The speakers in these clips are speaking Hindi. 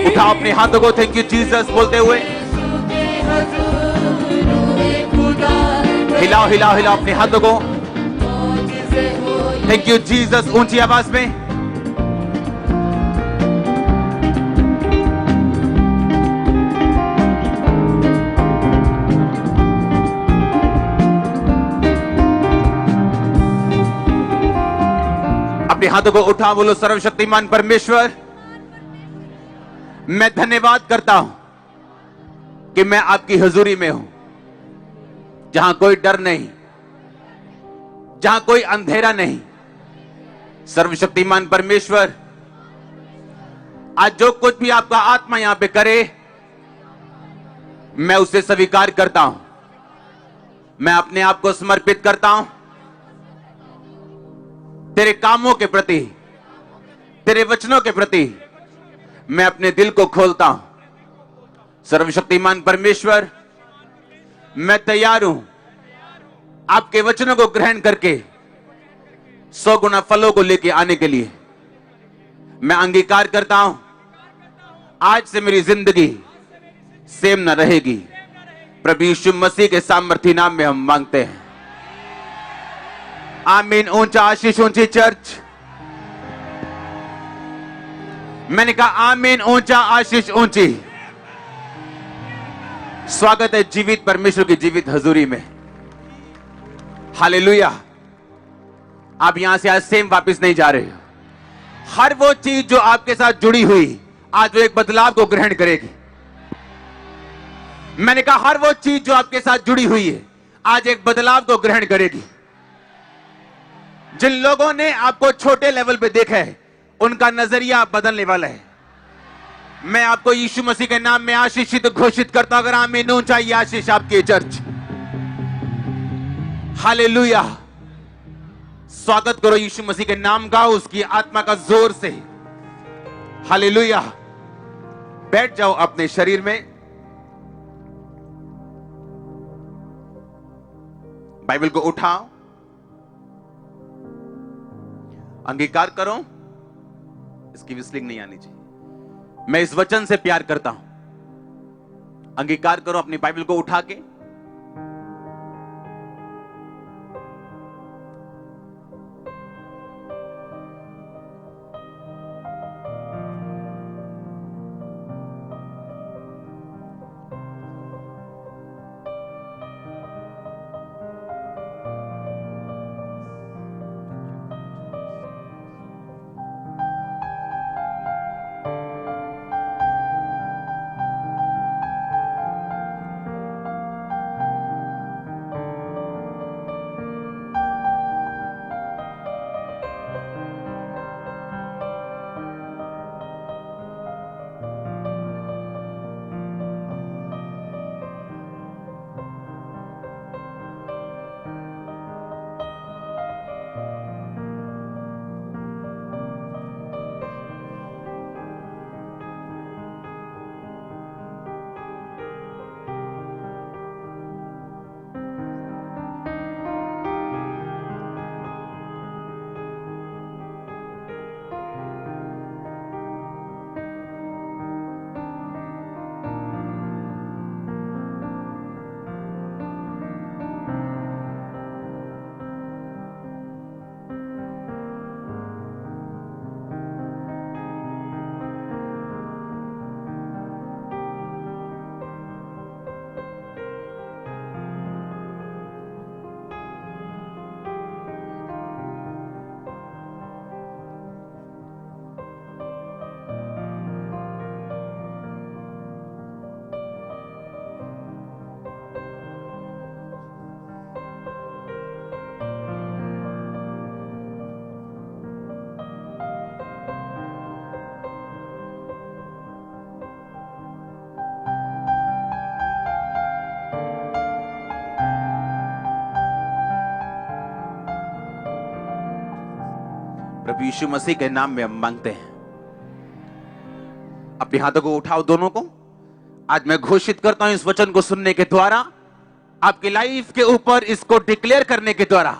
उठाओ अपने हाथों को थैंक यू जीसस बोलते हुए, हिलाओ हिलाओ हिलाओ अपने हाथों को, थैंक यू जीसस ऊंची आवाज में। अपने हाथों को उठा, बोलो सर्वशक्तिमान परमेश्वर, मैं धन्यवाद करता हूं कि मैं आपकी हुजूरी में हूं, जहां कोई डर नहीं, जहां कोई अंधेरा नहीं। सर्वशक्तिमान परमेश्वर, आज जो कुछ भी आपका आत्मा यहां पे करे, मैं उसे स्वीकार करता हूं। मैं अपने आप को समर्पित करता हूं तेरे कामों के प्रति, तेरे वचनों के प्रति मैं अपने दिल को खोलता हूं। सर्वशक्तिमान परमेश्वर, मैं तैयार हूं आपके वचनों को ग्रहण करके 100 गुना फलों को लेके आने के लिए। मैं अंगीकार करता हूं आज से मेरी जिंदगी सेम न रहेगी। प्रभु यीशु मसीह के सामर्थी नाम में हम मांगते हैं, आमीन। ऊंचा आशीष ऊंची चर्च, मैंने कहा आमीन, ऊंचा आशीष ऊंची। स्वागत है जीवित परमेश्वर की जीवित हजूरी में। हालेलुया। आप यहां से आज सेम वापस नहीं जा रहे हो। हर वो चीज जो आपके साथ जुड़ी हुई, आज वो एक बदलाव को ग्रहण करेगी। मैंने कहा हर वो चीज जो आपके साथ जुड़ी हुई है, आज एक बदलाव को ग्रहण करेगी। जिन लोगों ने आपको छोटे लेवल पे देखा है, उनका नजरिया बदलने वाला है। मैं आपको यीशु मसीह के नाम में आशीषित घोषित करता हूं। अगर आमीन ऊंचा ये आशीष आपकी चर्च। हालेलुया। स्वागत करो यीशु मसीह के नाम का, उसकी आत्मा का जोर से। हालेलुया। बैठ जाओ अपने शरीर में। बाइबल को उठाओ, अंगीकार करो। इसकी विस्लिंग नहीं आनी चाहिए। मैं इस वचन से प्यार करता हूं। अंगीकार करो अपनी बाइबल को उठा के। प्रभु यीशु मसीह के नाम में हम मांगते हैं। अपने हाथों को उठाओ दोनों को। आज मैं घोषित करता हूं इस वचन को सुनने के द्वारा, आपकी लाइफ के ऊपर इसको डिक्लेयर करने के द्वारा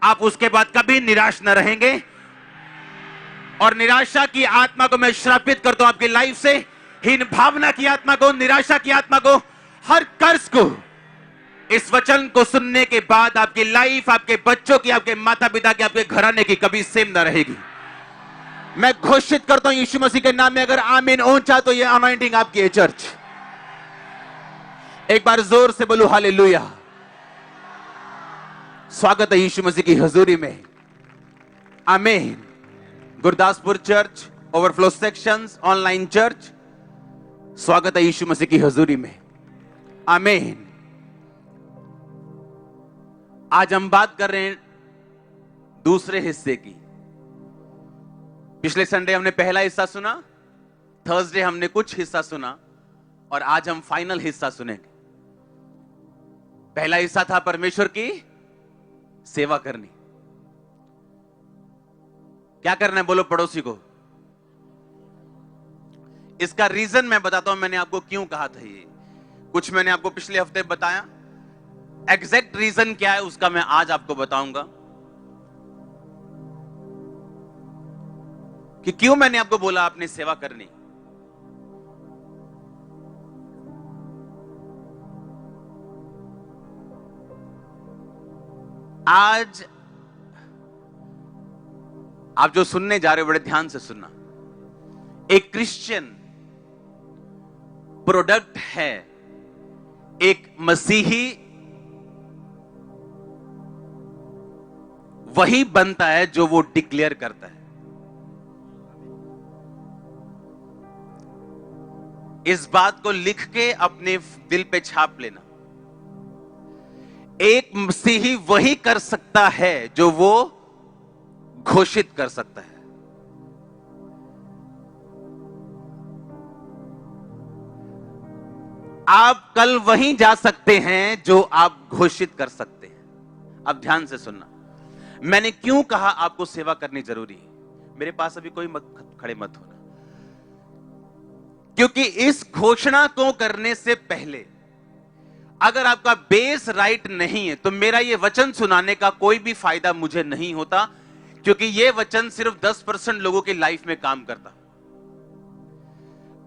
आप उसके बाद कभी निराश न रहेंगे। और निराशा की आत्मा को मैं श्रापित करता हूं आपकी लाइफ से। हीन भावना की आत्मा को, निराशा की आत्मा को, हर कर्ज को, इस वचन को सुनने के बाद आपकी लाइफ, आपके बच्चों की, आपके माता पिता की, आपके घराने की कभी सेम ना रहेगी। मैं घोषित करता हूं यीशु मसीह के नाम में, अगर आमीन ऊंचा तो ये अनॉइंटिंग आपकी है चर्च। एक बार जोर से बोलो हालेलुया। स्वागत है यीशु मसीह की हजूरी में। आमीन। Gurdaspur church, overflow sections, online church, स्वागत है यीशु मसीह की हजूरी में। आमीन। आज हम बात कर रहे हैं दूसरे हिस्से की। पिछले संडे हमने पहला हिस्सा सुना, थर्सडे हमने कुछ हिस्सा सुना, और आज हम फाइनल हिस्सा सुनेंगे। पहला हिस्सा था परमेश्वर की सेवा करनी। क्या करना है बोलो पड़ोसी को। इसका रीजन मैं बताता हूं, मैंने आपको क्यों कहा था ये। कुछ मैंने आपको पिछले हफ्ते बताया, एग्जैक्ट रीजन क्या है उसका मैं आज आपको बताऊंगा कि क्यों मैंने आपको बोला आपने सेवा करनी। आज आप जो सुनने जा रहे हो बड़े ध्यान से सुनना। एक क्रिश्चियन प्रोडक्ट है, एक मसीही वही बनता है जो वो डिक्लेयर करता है। इस बात को लिख के अपने दिल पे छाप लेना। एक मसीही वही कर सकता है जो वो घोषित कर सकता है। आप कल वहीं जा सकते हैं जो आप घोषित कर सकते हैं। अब ध्यान से सुनना, मैंने क्यों कहा आपको सेवा करनी जरूरी है। मेरे पास अभी कोई खड़े मत होना, क्योंकि इस घोषणा को करने से पहले अगर आपका बेस राइट नहीं है तो मेरा यह वचन सुनाने का कोई भी फायदा मुझे नहीं होता, क्योंकि यह वचन सिर्फ 10% लोगों की लाइफ में काम करता।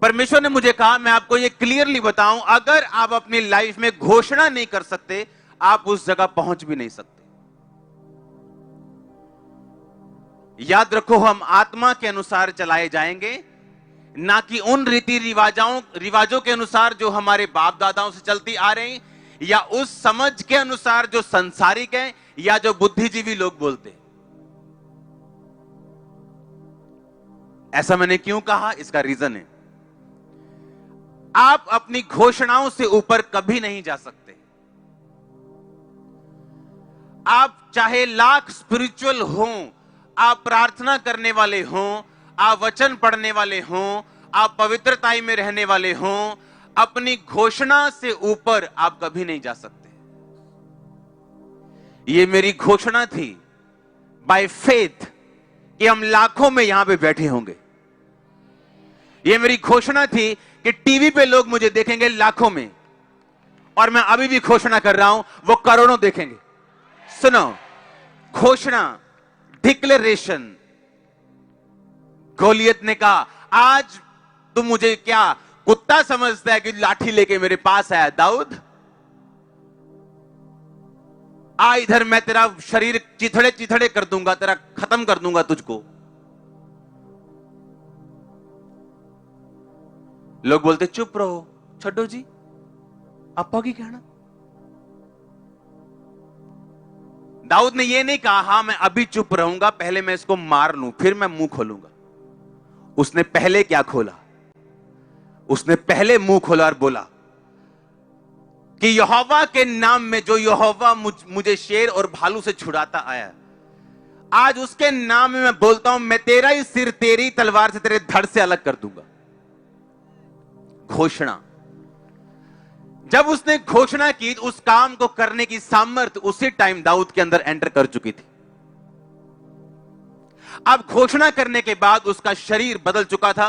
परमेश्वर ने मुझे कहा मैं आपको यह क्लियरली बताऊं, अगर आप अपनी लाइफ में घोषणा नहीं कर सकते आप उस जगह पहुंच भी नहीं सकते। याद रखो, हम आत्मा के अनुसार चलाए जाएंगे, ना कि उन रीति रिवाजों के अनुसार जो हमारे बाप दादाओं से चलती आ रही, या उस समझ के अनुसार जो संसारिक है या जो बुद्धिजीवी लोग बोलते। ऐसा मैंने क्यों कहा, इसका रीजन है, आप अपनी घोषणाओं से ऊपर कभी नहीं जा सकते। आप चाहे लाख स्पिरिचुअल हो, आप प्रार्थना करने वाले हों, आप वचन पढ़ने वाले हों, आप पवित्रताई में रहने वाले हों, अपनी घोषणा से ऊपर आप कभी नहीं जा सकते। यह मेरी घोषणा थी बाय फेथ कि हम लाखों में यहां पे बैठे होंगे। यह मेरी घोषणा थी कि टीवी पे लोग मुझे देखेंगे लाखों में, और मैं अभी भी घोषणा कर रहा हूं वो करोड़ों देखेंगे। सुनो, घोषणा, डिक्लेरेशन। गोलियत ने कहा आज तुम मुझे क्या कुत्ता समझता है कि लाठी लेके मेरे पास आया। दाऊद, आ इधर, मैं तेरा शरीर चिथड़े चिथड़े कर दूंगा, तेरा खत्म कर दूंगा तुझको। लोग बोलते चुप रहो, छड्डो जी आपा की कहना। दाऊद ने यह नहीं कहा हां मैं अभी चुप रहूंगा, पहले मैं इसको मार लूं फिर मैं मुंह खोलूंगा। उसने पहले क्या खोला, उसने पहले मुंह खोला और बोला कि यहोवा के नाम में जो यहोवा मुझे शेर और भालू से छुड़ाता आया, आज उसके नाम में मैं बोलता हूं मैं तेरा ही सिर तेरी तलवार से तेरे धड़ से अलग कर दूंगा। घोषणा। जब उसने घोषणा की उस काम को करने की सामर्थ्य उसी टाइम दाऊद के अंदर एंटर कर चुकी थी। अब घोषणा करने के बाद उसका शरीर बदल चुका था,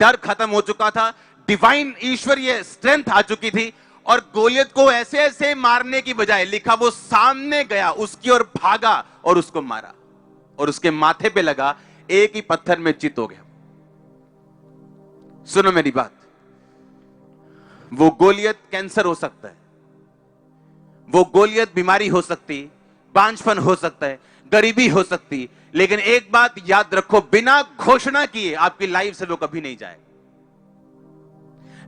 डर खत्म हो चुका था, डिवाइन ईश्वरीय स्ट्रेंथ आ चुकी थी, और गोलियत को ऐसे ऐसे मारने की बजाय लिखा वो सामने गया, उसकी ओर भागा और उसको मारा, और उसके माथे पे लगा, एक ही पत्थर में चित हो गया। सुनो मेरी बात, वो गोलियत कैंसर हो सकता है, वो गोलियत बीमारी हो सकती, बांझपन हो सकता है, गरीबी हो सकती, लेकिन एक बात याद रखो, बिना घोषणा किए आपकी लाइफ से वो कभी नहीं जाएगा।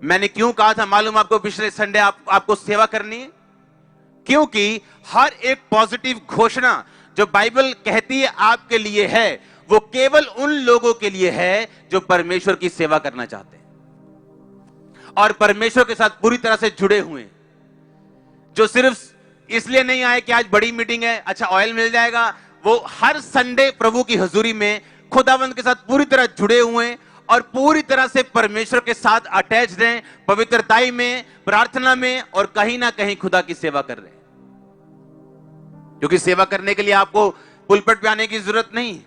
मैंने क्यों कहा था मालूम आपको, पिछले संडे आपको सेवा करनी है? क्योंकि हर एक पॉजिटिव घोषणा जो बाइबल कहती है आपके लिए है, वो केवल उन लोगों के लिए है जो परमेश्वर की सेवा करना चाहते हैं और परमेश्वर के साथ पूरी तरह से जुड़े हुए हैं, जो सिर्फ इसलिए नहीं आए कि आज बड़ी मीटिंग है, अच्छा ऑयल मिल जाएगा। वो हर संडे प्रभु की हजूरी में खुदावंद के साथ पूरी तरह जुड़े हुए हैं और पूरी तरह से परमेश्वर के साथ अटैच्ड हैं, पवित्रताई में, प्रार्थना में, और कहीं ना कहीं खुदा की सेवा कर रहे हैं। क्योंकि सेवा करने के लिए आपको पुलपट पे आने की जरूरत नहीं है।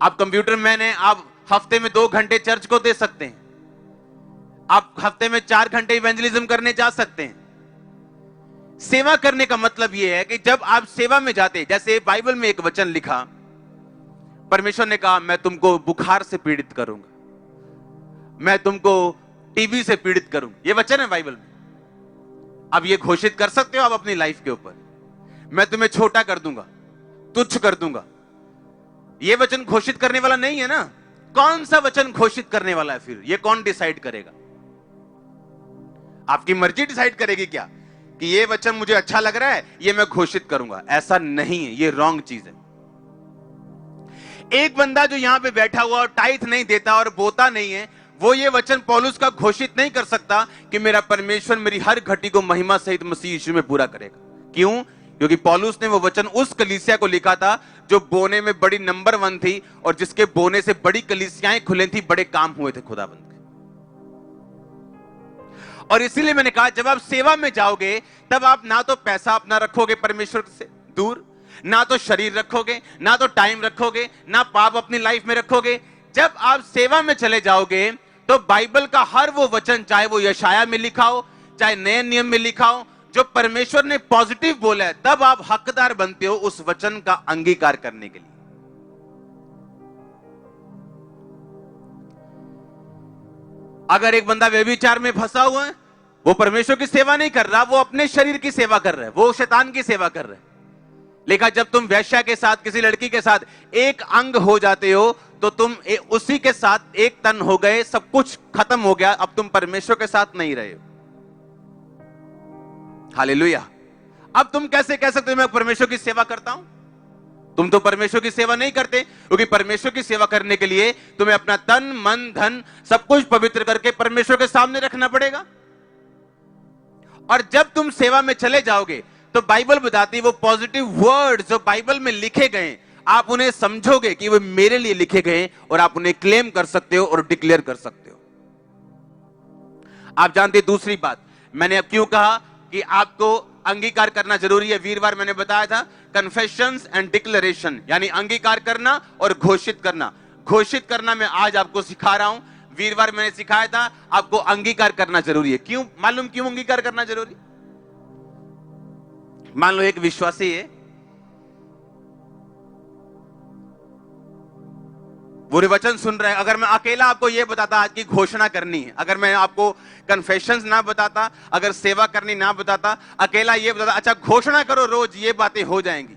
आप कंप्यूटर मैन हैं, आप हफ्ते में 2 घंटे चर्च को दे सकते हैं, आप हफ्ते में 4 घंटे इवेंजलिज्म करने जा सकते हैं। सेवा करने का मतलब यह है कि जब आप सेवा में जाते, जैसे बाइबल में एक वचन लिखा, परमेश्वर ने कहा मैं तुमको बुखार से पीड़ित करूंगा, मैं तुमको टीबी से पीड़ित करूंगा, यह वचन है बाइबल में। अब ये घोषित कर सकते हो आप अपनी लाइफ के ऊपर, मैं तुम्हें छोटा कर दूंगा, तुच्छ कर दूंगा। यह वचन घोषित करने वाला नहीं है ना। कौन सा वचन घोषित करने वाला है फिर? यह कौन डिसाइड करेगा? आपकी मर्जी डिसाइड करेगी क्या कि यह वचन मुझे अच्छा लग रहा है, यह मैं घोषित करूंगा? ऐसा नहीं है, यह रॉन्ग चीज है। एक बंदा जो यहां पे बैठा हुआ और टाइथ नहीं देता और बोता नहीं है, वो ये वचन पौलुस का घोषित नहीं कर सकता कि मेरा परमेश्वर मेरी हर घटी को महिमा सहित मसीह यीशु में पूरा करेगा। क्यों? क्योंकि पौलुस ने वो वचन उस कलीसिया को लिखा था जो बोने में बड़ी नंबर 1 थी और जिसके बोने से बड़ी कलीसियाएं खुले थी, बड़े काम हुए थे खुदाबंद के। और इसीलिए मैंने कहा जब आप सेवा में जाओगे तब आप ना तो पैसा अपना रखोगे परमेश्वर से दूर, ना तो शरीर रखोगे, ना तो टाइम रखोगे, ना पाप अपनी लाइफ में रखोगे। जब आप सेवा में चले जाओगे तो बाइबल का हर वो वचन, चाहे वो यशाया में लिखा हो, चाहे नए नियम में लिखा हो, जो परमेश्वर ने पॉजिटिव बोला है, तब आप हकदार बनते हो उस वचन का अंगीकार करने के लिए। अगर एक बंदा व्यभिचार में फंसा हुआ है, वो परमेश्वर की सेवा नहीं कर रहा, वो अपने शरीर की सेवा कर रहा है, वो शैतान की सेवा कर रहा है। लेकिन जब तुम वेश्या के साथ, किसी लड़की के साथ एक अंग हो जाते हो तो तुम उसी के साथ एक तन हो गए, सब कुछ खत्म हो गया, अब तुम परमेश्वर के साथ नहीं रहे हो। हालेलुया। अब तुम कैसे कह सकते हो मैं परमेश्वर की सेवा करता हूं? तुम तो परमेश्वर की सेवा नहीं करते, क्योंकि परमेश्वर की सेवा करने के लिए तुम्हें अपना तन, मन, धन सब कुछ पवित्र करके परमेश्वर के सामने रखना पड़ेगा। और जब तुम सेवा में चले जाओगे तो बाइबल बताती है वो पॉजिटिव वर्ड्स जो बाइबल में लिखे गए, आप उन्हें समझोगे कि वो मेरे लिए लिखे गए और आप उन्हें क्लेम कर सकते हो और डिक्लेयर कर सकते हो। आप जानते हैं दूसरी बात मैंने अब क्यों कहा कि आपको अंगीकार करना जरूरी है। वीरवार मैंने बताया था कन्फेशंस एंड डिक्लेरेशन, यानी अंगीकार करना और घोषित करना। घोषित करना मैं आज आपको सिखा रहा हूं, वीरवार मैंने सिखाया था आपको अंगीकार करना जरूरी है। क्यों? मालूम क्यों अंगीकार करना जरूरी? मान लो एक विश्वासी है, वो वचन सुन रहे हैं। अगर मैं अकेला आपको यह बताता आज की घोषणा करनी है, अगर मैं आपको कन्फेशंस ना बताता, अगर सेवा करनी ना बताता, अकेला ये बताता अच्छा घोषणा करो रोज ये बातें हो जाएंगी।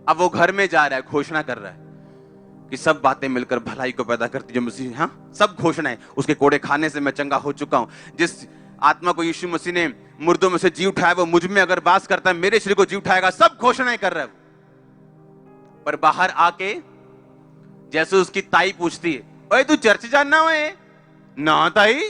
अब वो घर में जा रहा है, घोषणा कर रहा है कि सब बातें मिलकर भलाई को पैदा करती जो मसीह, हाँ सब घोषणा है। उसके कोड़े खाने से मैं चंगा हो चुका हूं। जिस आत्मा को यीशु मसीह ने मुर्दों में से जी उठाया वो मुझ में अगर वास करता है, मेरे शरीर को जी उठाएगा। सब घोषणाएं कर रहा है। पर बाहर आके जैसे उसकी ताई पूछती है, ओए तू चर्च जाना है ना ताई?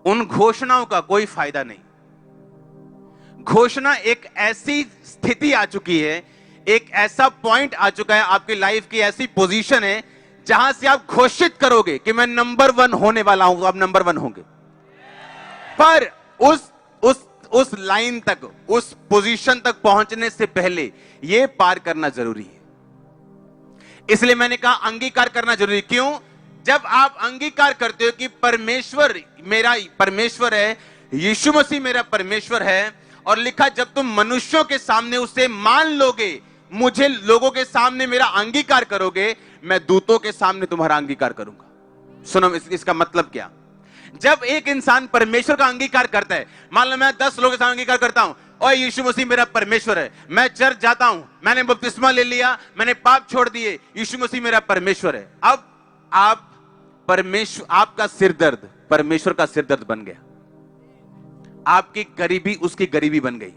उन घोषणाओं का कोई फायदा नहीं। घोषणा एक ऐसी स्थिति आ चुकी है, एक ऐसा पॉइंट आ चुका है आपकी लाइफ की, ऐसी पोजीशन है जहां से आप घोषित करोगे कि मैं नंबर 1 होने वाला हूं, तो आप नंबर 1 होंगे। पर उस लाइन तक, उस पोजीशन तक पहुंचने से पहले यह पार करना जरूरी है। इसलिए मैंने कहा अंगीकार करना जरूरी। क्यों? जब आप अंगीकार करते हो कि परमेश्वर मेरा परमेश्वर है, यीशु मसीह मेरा परमेश्वर है, और लिखा जब तुम मनुष्यों के सामने उसे मान लोगे, मुझे लोगों के सामने मेरा अंगीकार करोगे, मैं दूतों के सामने तुम्हारा अंगीकार करूंगा। सुनो इसका मतलब क्या। जब एक इंसान परमेश्वर का अंगीकार करता है, मान लो मैं 10 लोगों के साथ अंगीकार करता हूं, और यीशु मसीह मेरा परमेश्वर है, मैं चर्च जाता हूं, मैंने बपतिस्मा ले लिया, मैंने पाप छोड़ दिए, यीशु मसीह मेरा परमेश्वर है। अब आप परमेश्वर, आपका सिरदर्द परमेश्वर का सिरदर्द बन गया, आपकी गरीबी उसकी गरीबी बन गई,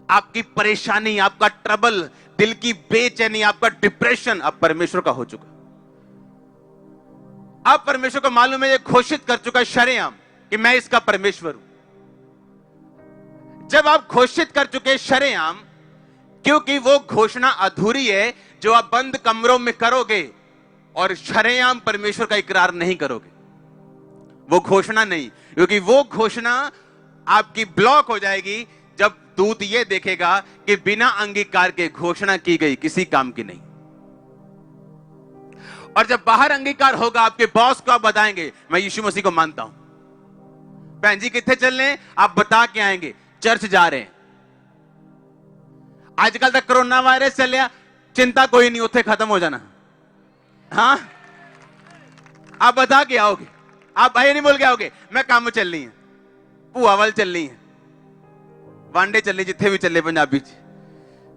आपकी परेशानी, आपका ट्रबल, दिल की बेचैनी, आपका डिप्रेशन अब परमेश्वर का हो चुका। अब परमेश्वर को मालूम है, ये घोषित कर चुका शरेआम कि मैं इसका परमेश्वर हूं। जब आप घोषित कर चुके शरेआम, क्योंकि वो घोषणा अधूरी है जो आप बंद कमरों में करोगे और शरेआम परमेश्वर का इकरार नहीं करोगे, वो घोषणा नहीं, क्योंकि वो घोषणा आपकी ब्लॉक हो जाएगी जब दूत ये देखेगा कि बिना अंगीकार के घोषणा की गई किसी काम की नहीं। और जब बाहर अंगीकार होगा, आपके बॉस को आप बताएंगे मैं यीशु मसीह को मानता हूं। बहन जी कितने चल रहे हैं, आप बता के आएंगे चर्च जा रहे हैं। आजकल तक कोरोना वायरस चल रहा, चिंता कोई नहीं, उत्थे खत्म हो जाना। हाँ, आप बता के आओगे, आप भाई नहीं बोल के आओगे मैं काम चल रही है, भूआ वाल चल रही है, वांडे चल रही, जिथे भी चले पंजाबी च।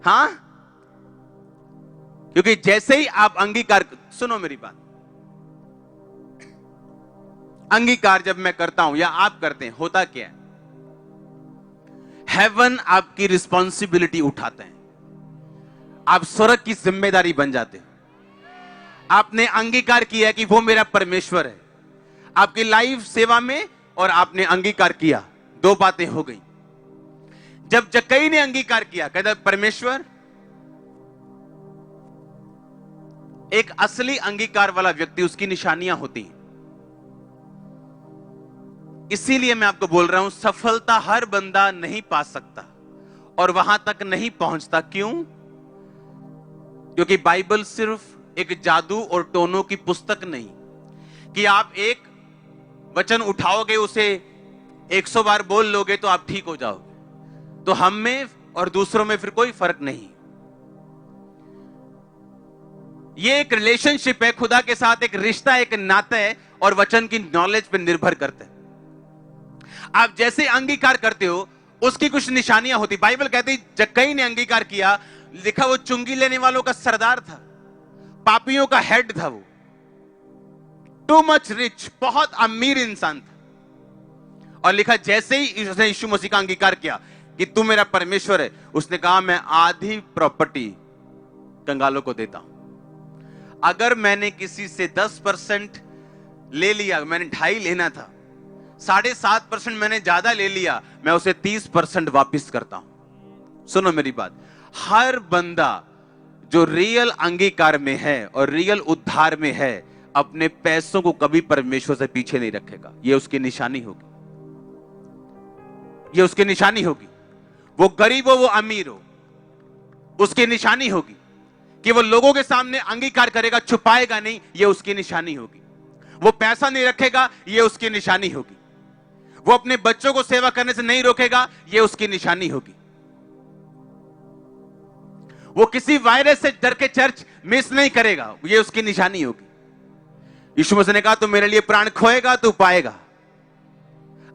हाँ, क्योंकि जैसे ही आप अंगीकार, सुनो मेरी बात, अंगीकार जब मैं करता हूं या आप करते हैं, होता क्या है, हेवन आपकी रिस्पॉन्सिबिलिटी उठाते हैं, आप स्वर्ग की जिम्मेदारी बन जाते हो। आपने अंगीकार किया कि वो मेरा परमेश्वर है आपकी लाइफ सेवा में, और आपने अंगीकार किया, दो बातें हो गई। जब जक्कई ने अंगीकार किया, कहता परमेश्वर, एक असली अंगीकार वाला व्यक्ति, उसकी निशानियां होती हैं। इसीलिए मैं आपको बोल रहा हूं, सफलता हर बंदा नहीं पा सकता और वहां तक नहीं पहुंचता। क्यों? क्योंकि बाइबल सिर्फ एक जादू और टोनों की पुस्तक नहीं कि आप एक वचन उठाओगे, उसे 100 बार बोल लोगे तो आप ठीक हो जाओगे। तो हम में और दूसरों में फिर कोई फर्क नहीं। ये एक रिलेशनशिप है खुदा के साथ, एक रिश्ता, एक नाता है, और वचन की नॉलेज पर निर्भर करता है। आप जैसे अंगीकार करते हो उसकी कुछ निशानियां होती। बाइबल कहती जक्कई ने अंगीकार किया, लिखा वो चुंगी लेने वालों का सरदार था, पापियों का हेड था, वो टू मच रिच, बहुत अमीर इंसान था। और लिखा जैसे ही उसने यीशु मसीह का अंगीकार किया कि तू मेरा परमेश्वर है, उसने कहा मैं आधी प्रॉपर्टी कंगालों को देता हूं। अगर मैंने किसी से 10% ले लिया, मैंने 2.5 लेना था, 7.5% मैंने ज्यादा ले लिया, मैं उसे 30% वापिस करता हूं। सुनो मेरी बात, हर बंदा जो रियल अंगीकार में है और रियल उद्धार में है, अपने पैसों को कभी परमेश्वर से पीछे नहीं रखेगा। यह उसकी निशानी होगी, यह उसकी निशानी होगी। वो गरीब हो वो अमीर हो, उसकी निशानी होगी कि वो लोगों के सामने अंगीकार करेगा, छुपाएगा नहीं, यह उसकी निशानी होगी। वो पैसा नहीं रखेगा, यह उसकी निशानी होगी। वो अपने बच्चों को सेवा करने से नहीं रोकेगा, यह उसकी निशानी होगी। वो किसी वायरस से डर के चर्च मिस नहीं करेगा, यह उसकी निशानी होगी। यीशु मसीह ने कहा तू मेरे लिए प्राण खोएगा तू पाएगा।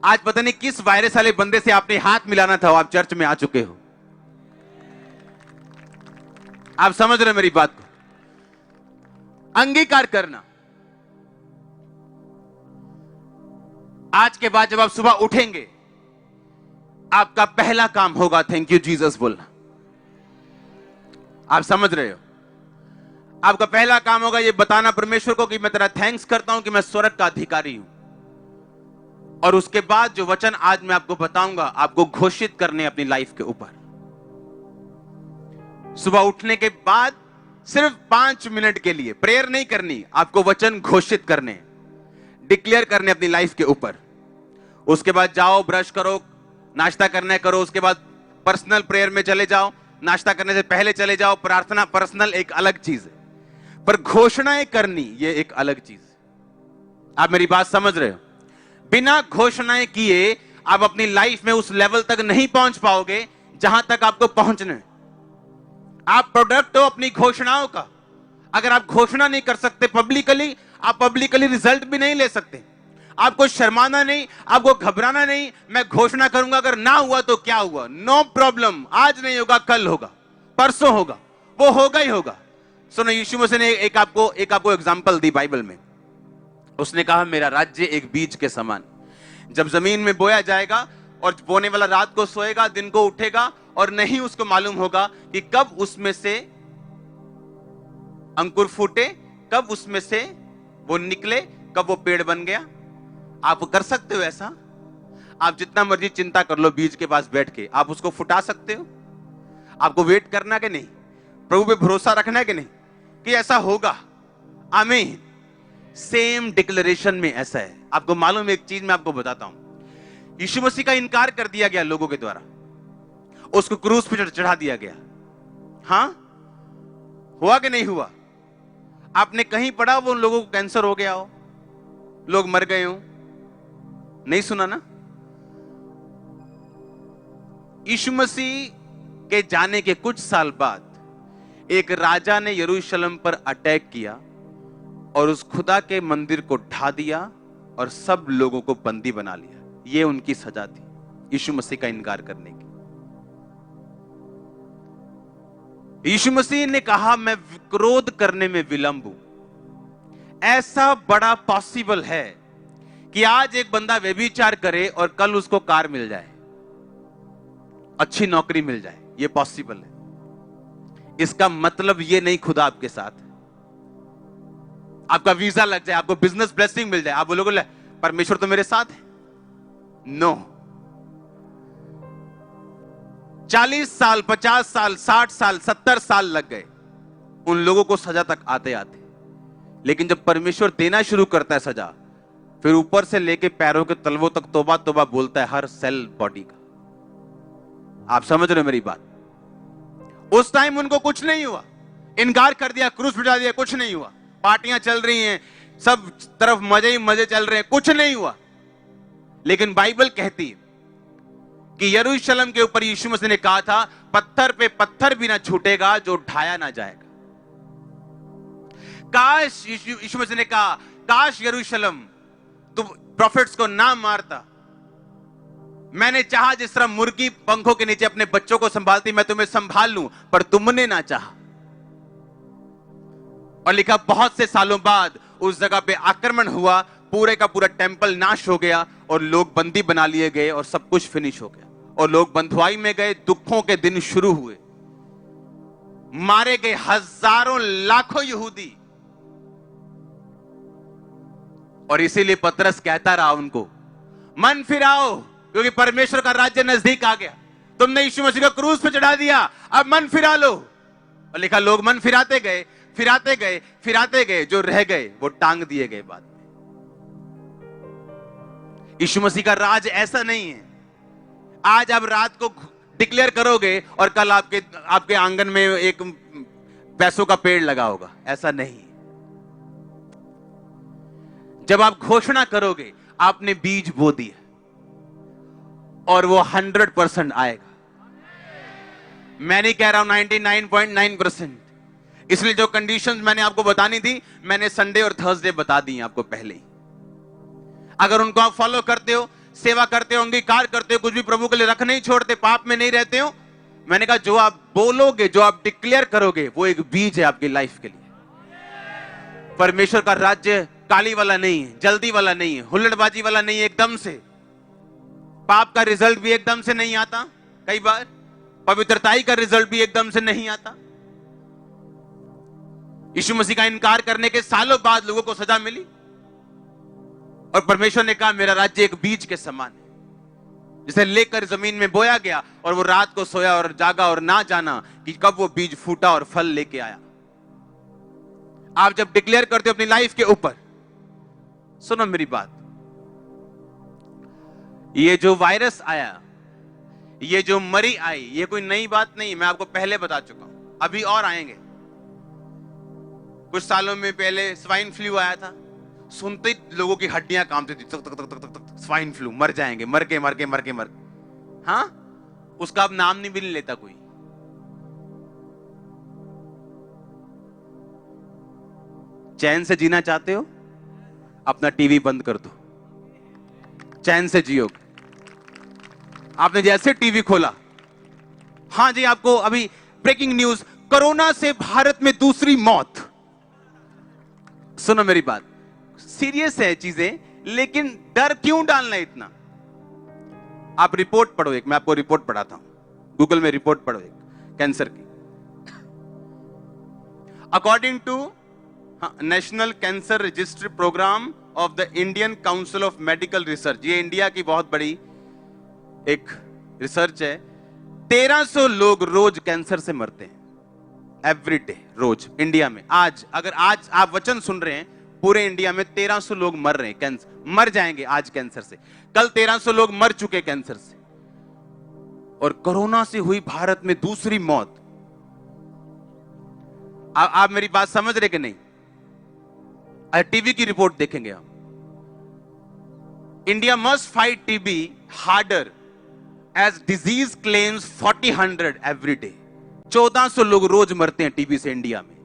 आज पता नहीं किस वायरस वाले बंदे से आपने हाथ मिलाना था, आप चर्च में आ चुके हो। आप समझ रहे मेरी बात को? अंगीकार करना। आज के बाद जब आप सुबह उठेंगे, आपका पहला काम होगा थैंक यू जीसस बोलना। आप समझ रहे हो? आपका पहला काम होगा ये बताना परमेश्वर को कि मैं तेरा थैंक्स करता हूं कि मैं स्वर्ग का अधिकारी हूं। और उसके बाद जो वचन आज मैं आपको बताऊंगा, आपको घोषित करने अपनी लाइफ के ऊपर। सुबह उठने के बाद सिर्फ 5 मिनट के लिए प्रेयर नहीं करनी, आपको वचन घोषित करने, डिक्लेयर करने अपनी लाइफ के ऊपर। उसके बाद जाओ, ब्रश करो, नाश्ता करना है करो, उसके बाद पर्सनल प्रेयर में चले जाओ, नाश्ता करने से पहले चले जाओ। प्रार्थना पर्सनल एक अलग चीज है, पर घोषणाएं करनी ये एक अलग चीज है। आप मेरी बात समझ रहे हो? बिना घोषणाएं किए आप अपनी लाइफ में उस लेवल तक नहीं पहुंच पाओगे जहां तक आपको पहुंचना है। आप प्रोडक्ट हो अपनी घोषणाओं का। अगर आप घोषणा नहीं कर सकते पब्लिकली, आप पब्लिकली रिजल्ट भी नहीं ले सकते। आपको शर्माना नहीं, आपको घबराना नहीं। मैं घोषणा करूंगा, अगर ना हुआ तो क्या हुआ, नो प्रॉब्लम। आज नहीं होगा, कल होगा, परसों होगा, वो होगा ही होगा। सुनो, यीशु मसीह ने एक आपको एग्जांपल दी बाइबल में। उसने कहा मेरा राज्य एक बीज के समान, जब जमीन में बोया जाएगा और बोने वाला रात को सोएगा, दिन को उठेगा और नहीं उसको मालूम होगा कि कब उसमें से अंकुर फूटे, कब उसमें से वो निकले, कब वो पेड़ बन गया। आप कर सकते हो ऐसा? आप जितना मर्जी चिंता कर लो, बीज के पास बैठ के आप उसको फुटा सकते हो? आपको वेट करना कि नहीं? प्रभु पे भरोसा रखना है कि नहीं कि ऐसा होगा? आमीन। सेम डिक्लेरेशन में ऐसा है। आपको मालूम है, एक चीज मैं आपको बताता हूं। यीशु मसीह का इनकार कर दिया गया लोगों के द्वारा, उसको क्रूस पे चढ़ा दिया गया। हां, हुआ कि नहीं हुआ? आपने कहीं पढ़ा वो लोगों को कैंसर हो गया हो, लोग मर गए हो? नहीं सुना ना? यीशु मसीह के जाने के कुछ साल बाद एक राजा ने यरूशलेम पर अटैक किया और उस खुदा के मंदिर को ढा दिया और सब लोगों को बंदी बना लिया। यह उनकी सजा थी यीशु मसीह का इनकार करने की। यीशु मसीह ने कहा मैं क्रोध करने में विलंब हूं। ऐसा बड़ा पॉसिबल है कि आज एक बंदा व्यभिचार करे और कल उसको कार मिल जाए, अच्छी नौकरी मिल जाए। यह पॉसिबल है। इसका मतलब यह नहीं खुदा आपके साथ है। आपका वीजा लग जाए, आपको बिजनेस ब्लेसिंग मिल जाए, आप बोलोगे परमेश्वर तो मेरे साथ है। नो। 40 साल, 50 साल, 60 साल, 70 साल लग गए उन लोगों को सजा तक आते आते। लेकिन जब परमेश्वर देना शुरू करता है सजा, फिर ऊपर से लेके पैरों के तलवों तक तौबा तौबा बोलता है हर सेल बॉडी का। आप समझ रहे हो मेरी बात? उस टाइम उनको कुछ नहीं हुआ, इनकार कर दिया, क्रूस बिठा दिया, कुछ नहीं हुआ। पार्टियां चल रही हैं, सब तरफ मजे ही मजे चल रहे हैं, कुछ नहीं हुआ। लेकिन बाइबल कहती है कि यरूशलेम के ऊपर यीशु मसीह ने कहा था पत्थर पे पत्थर भी ना छूटेगा जो ढाया ना जाएगा। काश, यीशु मसीह ने कहा काश यरूशलेम तू प्रॉफिट्स को ना मारता। मैंने चाहा जिस तरह मुर्गी पंखों के नीचे अपने बच्चों को संभालती, मैं तुम्हें संभाल लूं, पर तुमने ना चाहा। और लिखा बहुत से सालों बाद उस जगह पे आक्रमण हुआ, पूरे का पूरा टेंपल नाश हो गया और लोग बंदी बना लिए गए और सब कुछ फिनिश हो गया और लोग बंधुआई में गए। दुखों के दिन शुरू हुए, मारे गए हजारों लाखों यहूदी। और इसीलिए पतरस कहता रहा उनको मन फिराओ, क्योंकि परमेश्वर का राज्य नजदीक आ गया। तुमने यीशु मसीह को क्रूस पे चढ़ा दिया, अब मन फिरा लो। और लिखा लोग मन फिराते गए, फिराते गए, फिराते गए, जो रह गए वो टांग दिए गए बाद में। यीशु मसीह का राज ऐसा नहीं है आज आप रात को डिक्लेयर करोगे और कल आपके आंगन में एक पैसों का पेड़ लगा होगा, ऐसा नहीं। जब आप घोषणा करोगे आपने बीज बो दिया और वो 100% आएगा। मैं नहीं कह रहा हूं 99.9%। इसलिए जो कंडीशंस मैंने आपको बतानी थी, मैंने संडे और थर्सडे बता दी आपको पहले ही। अगर उनको आप फॉलो करते हो, सेवा करते हो, अंगीकार करते हो, कुछ भी प्रभु के लिए रख नहीं छोड़ते, पाप में नहीं रहते हो, मैंने कहा जो आप बोलोगे, जो आप डिक्लेयर करोगे, वो एक बीज है आपकी लाइफ के लिए। परमेश्वर का राज्य काली वाला नहीं है, जल्दी वाला नहीं है, हुल्लड़बाजी वाला नहीं है एकदम से। पाप का रिजल्ट भी एकदम से नहीं आता, कई बार पवित्रताई का रिजल्ट भी एकदम से नहीं आता। यीशु मसीह का इनकार करने के सालों बाद लोगों को सजा मिली और परमेश्वर ने कहा मेरा राज्य एक बीज के समान है, जिसे लेकर जमीन में बोया गया और वो रात को सोया और जागा और ना जाना कि कब वो बीज फूटा और फल लेके आया। आप जब डिक्लेयर करते हो अपनी लाइफ के ऊपर, सुनो मेरी बात, ये जो वायरस आया, ये जो मरी आई, ये कोई नई बात नहीं। मैं आपको पहले बता चुका हूं, अभी और आएंगे। कुछ सालों में पहले स्वाइन फ्लू आया था, सुनते ही लोगों की हड्डियां कांपती थी, तक तक तक तक तक, स्वाइन फ्लू, मर जाएंगे, मर के मर के मर के मर के। हाँ, उसका अब नाम नहीं भी नहीं लेता कोई। चैन से जीना चाहते हो, अपना टीवी बंद कर दो, चैन से जियो। आपने जैसे टीवी खोला, हाँ जी, आपको अभी ब्रेकिंग न्यूज, कोरोना से भारत में दूसरी मौत। सुनो मेरी बात, सीरियस है चीजें, लेकिन डर क्यों डालना है इतना? आप रिपोर्ट पढ़ो एक, मैं आपको रिपोर्ट पढ़ाता हूं, गूगल में रिपोर्ट पढ़ो एक कैंसर की। According to national cancer registry programme of the Indian council of medical research, ये इंडिया की बहुत बड़ी एक रिसर्च है, 1300 लोग रोज कैंसर से मरते हैं, एवरी डे, रोज इंडिया में। आज अगर आज आप वचन सुन रहे हैं, पूरे इंडिया में 1300 लोग मर रहे हैं, कैंसर मर जाएंगे आज कैंसर से। कल 1300 लोग मर चुके कैंसर से, और कोरोना से हुई भारत में दूसरी मौत। आप मेरी बात समझ रहे कि नहीं? टीबी की रिपोर्ट देखेंगे हम, India must fight TB harder as disease claims 40,100 every day. 1400 लोग रोज मरते हैं टीबी से इंडिया में।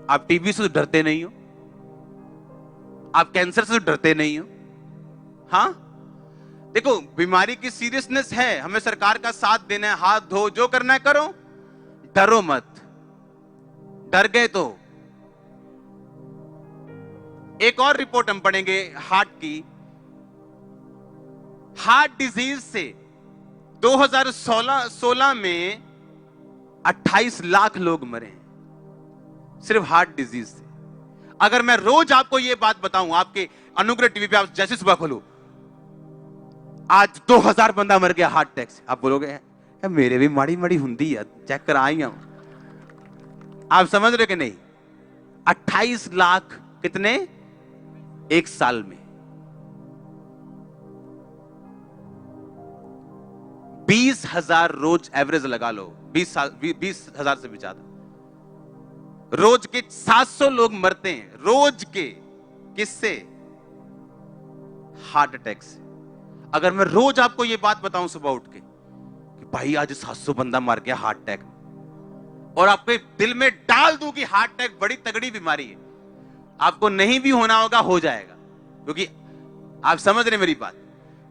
आप टीबी से तो डरते नहीं हो, आप कैंसर से तो डरते नहीं हो। हां, देखो बीमारी की सीरियसनेस है, हमें सरकार का साथ देना है, हाथ धो, जो करना है करो, डरो मत। डर गए तो एक और रिपोर्ट हम पढ़ेंगे हार्ट की। हार्ट डिजीज से 2016 में 28 लाख लोग मरे, सिर्फ हार्ट डिजीज से। अगर मैं रोज आपको यह बात बताऊं, आपके अनुग्रह टीवी पे आप जैसे सुबह खोलो, आज 2000 बंदा मर गया हार्ट अटैक से, आप बोलोगे मेरे भी माड़ी माड़ी हुंदी है, चेक कर आई हूं। आप समझ रहे कि नहीं? 28 लाख कितने एक साल में। 20,000 रोज एवरेज लगा लो, 20,000 से भी ज्यादा। रोज के 700 लोग मरते हैं, रोज के। किससे? हार्ट अटैक से। अगर मैं रोज आपको यह बात बताऊं सुबह उठ के कि भाई आज 700 बंदा मर गया हार्ट अटैक, और आपके दिल में डाल दूं कि हार्ट अटैक बड़ी तगड़ी बीमारी है, आपको नहीं भी होना होगा, हो जाएगा। क्योंकि आप समझ रहे मेरी बात,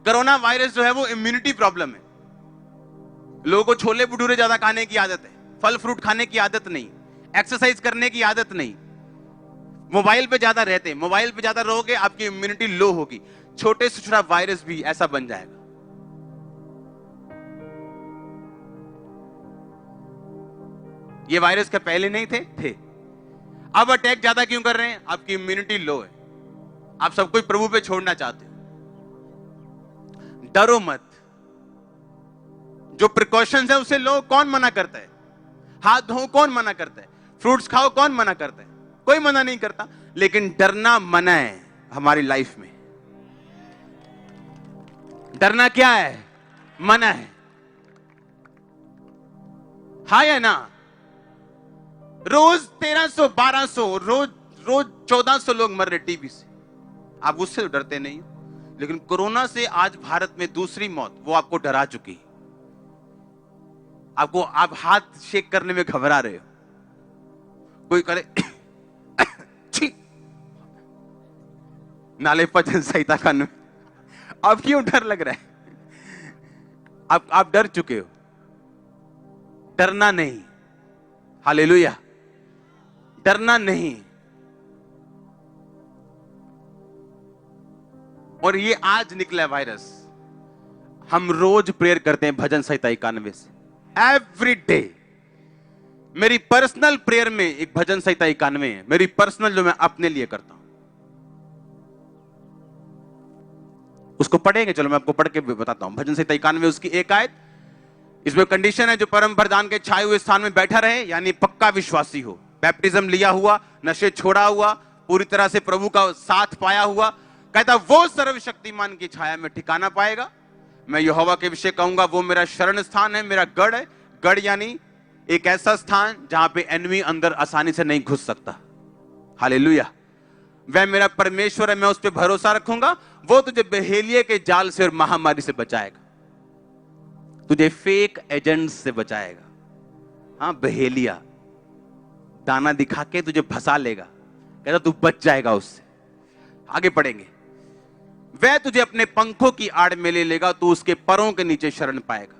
कोरोना वायरस जो है वो इम्यूनिटी प्रॉब्लम है। लोगों को छोले भटूरे ज्यादा खाने की आदत है, फल फ्रूट खाने की आदत नहीं, एक्सरसाइज करने की आदत नहीं, मोबाइल पे ज्यादा रहते हैं। मोबाइल पे ज्यादा रहोगे, आपकी इम्यूनिटी लो होगी, छोटे से छोटा वायरस भी ऐसा बन जाएगा। ये वायरस क्या पहले नहीं थे? अब अटैक ज्यादा क्यों कर रहे हैं? आपकी इम्यूनिटी लो है, आप सब कुछ प्रभु पे छोड़ना चाहते हो। डरो मत, जो प्रिकॉशंस है उसे लो। कौन मना करता है? हाथ धो कौन मना करता है? फ्रूट्स खाओ कौन मना करता है? कोई मना नहीं करता, लेकिन डरना मना है हमारी लाइफ में। डरना क्या है? मना है। हाँ या ना? रोज 1300 1200, रोज 1400 लोग मर रहे टीबी से, आप उससे तो डरते नहीं हो। लेकिन कोरोना से आज भारत में दूसरी मौत, वो आपको डरा चुकी। आप हाथ शेक करने में घबरा रहे हो, कोई करे नाले भजन संहिता कानून, अब क्यों डर लग रहा है? आप डर चुके हो। डरना नहीं, हालेलुया, डरना नहीं। और ये आज निकला वायरस। हम रोज प्रेयर करते हैं भजन संहिता 91 से, एवरी डे। मेरी पर्सनल प्रेयर में एक भजन संहिता 91 है, मेरी पर्सनल, जो मैं अपने लिए करता हूं। उसको पढ़ेंगे, चलो मैं आपको पढ़ के बताता हूं। भजन संहिता 91 उसकी एक आयत, इसमें कंडीशन है, जो परम प्रधान के छाए हुए स्थान में बैठा रहे, यानी पक्का विश्वासी हो, बैप्टिज्म लिया हुआ, नशे छोड़ा हुआ, पूरी तरह से प्रभु का साथ पाया हुआ, कहता वो सर्वशक्तिमान की छाया में ठिकाना पाएगा। मैं यहोवा के विषय कहूंगा, वो मेरा शरण स्थान है, मेरा गढ़ है। गढ़ यानी एक ऐसा स्थान जहां पे एनिमी अंदर आसानी से नहीं घुस सकता। हालेलुया। वह मेरा परमेश्वर है, मैं उस पर भरोसा रखूंगा। वो तुझे बहेलिये के जाल से और महामारी से बचाएगा, तुझे फेक एजेंट्स से बचाएगा। हाँ, बहेलिया दाना दिखा के तुझे फंसा लेगा, कहता तू बच जाएगा उससे। आगे पढ़ेंगे। वह तुझे अपने पंखों की आड़ में ले लेगा, तू उसके परों के नीचे शरण पाएगा।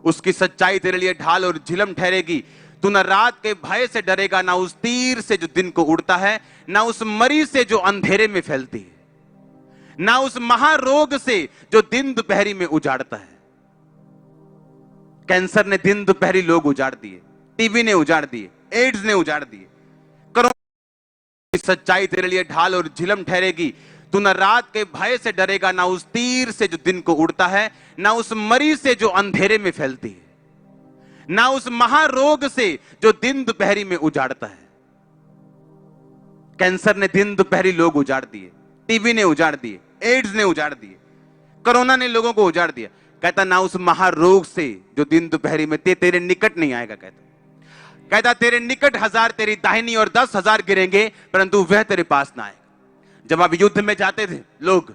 उसकी सच्चाई तेरे लिए ढाल और झिलम ठहरेगी। तू न रात के भय से डरेगा, ना उस तीर से जो दिन को उड़ता है, ना उस मरी से जो अंधेरे में फैलती है, ना उस महारोग से जो दिन दोपहरी में उजाड़ता है। कैंसर ने दिन दोपहरी लोग उजाड़ दिए, टीबी ने उजाड़ दिए, एड्स ने उजाड़ दिए। कोरोना की सच्चाई तेरे लिए ढाल और झिलम ठहरेगी। तू न रात के भय से डरेगा, ना उस तीर से जो दिन को उड़ता है, ना उस मरी से जो अंधेरे में फैलती है, ना उस महारोग से जो दिन दोपहरी में उजाड़ता है। कैंसर ने दिन दोपहरी लोग उजाड़ दिए, टीबी ने उजाड़ दिए, एड्स ने उजाड़ दिए, कोरोना ने लोगों को उजाड़ दिया। कहता ना उस महारोग से जो दिन दोपहरी में तेरे निकट नहीं आएगा। कहता तेरे निकट 1000 तेरी दाहिनी और 10,000 गिरेंगे, परंतु वह तेरे पास ना आएगा। जब आप युद्ध में जाते थे लोग,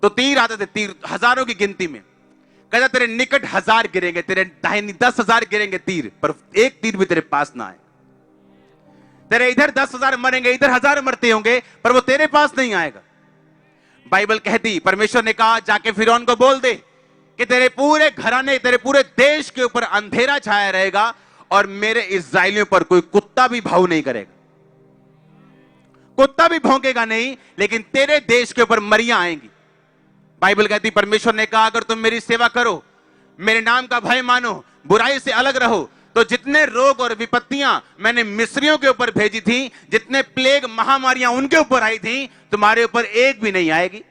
तो तीर आते थे, तीर हजारों की गिनती में। कहता तेरे निकट 1000 गिरेंगे, तेरे दाहिनी 10,000 गिरेंगे तीर, पर एक तीर भी तेरे पास ना आए। तेरे इधर 10,000 मरेंगे, इधर 1000 मरते होंगे, पर वो तेरे पास नहीं आएगा। बाइबल कहती, परमेश्वर ने कहा जाके फिरौन को बोल दे कि तेरे पूरे घराने, तेरे पूरे देश के ऊपर अंधेरा छाया रहेगा और मेरे इस्राएलियों पर कोई कुत्ता भी भाव नहीं करेगा। कुत्ता भी भौंकेगा नहीं, लेकिन तेरे देश के ऊपर मरियां आएंगी। बाइबल कहती, परमेश्वर ने कहा अगर तुम मेरी सेवा करो, मेरे नाम का भय मानो, बुराई से अलग रहो, तो जितने रोग और विपत्तियां मैंने मिस्रियों के ऊपर भेजी थी, जितने प्लेग महामारियां उनके ऊपर आई थी, तुम्हारे ऊपर एक भी नहीं आएगी।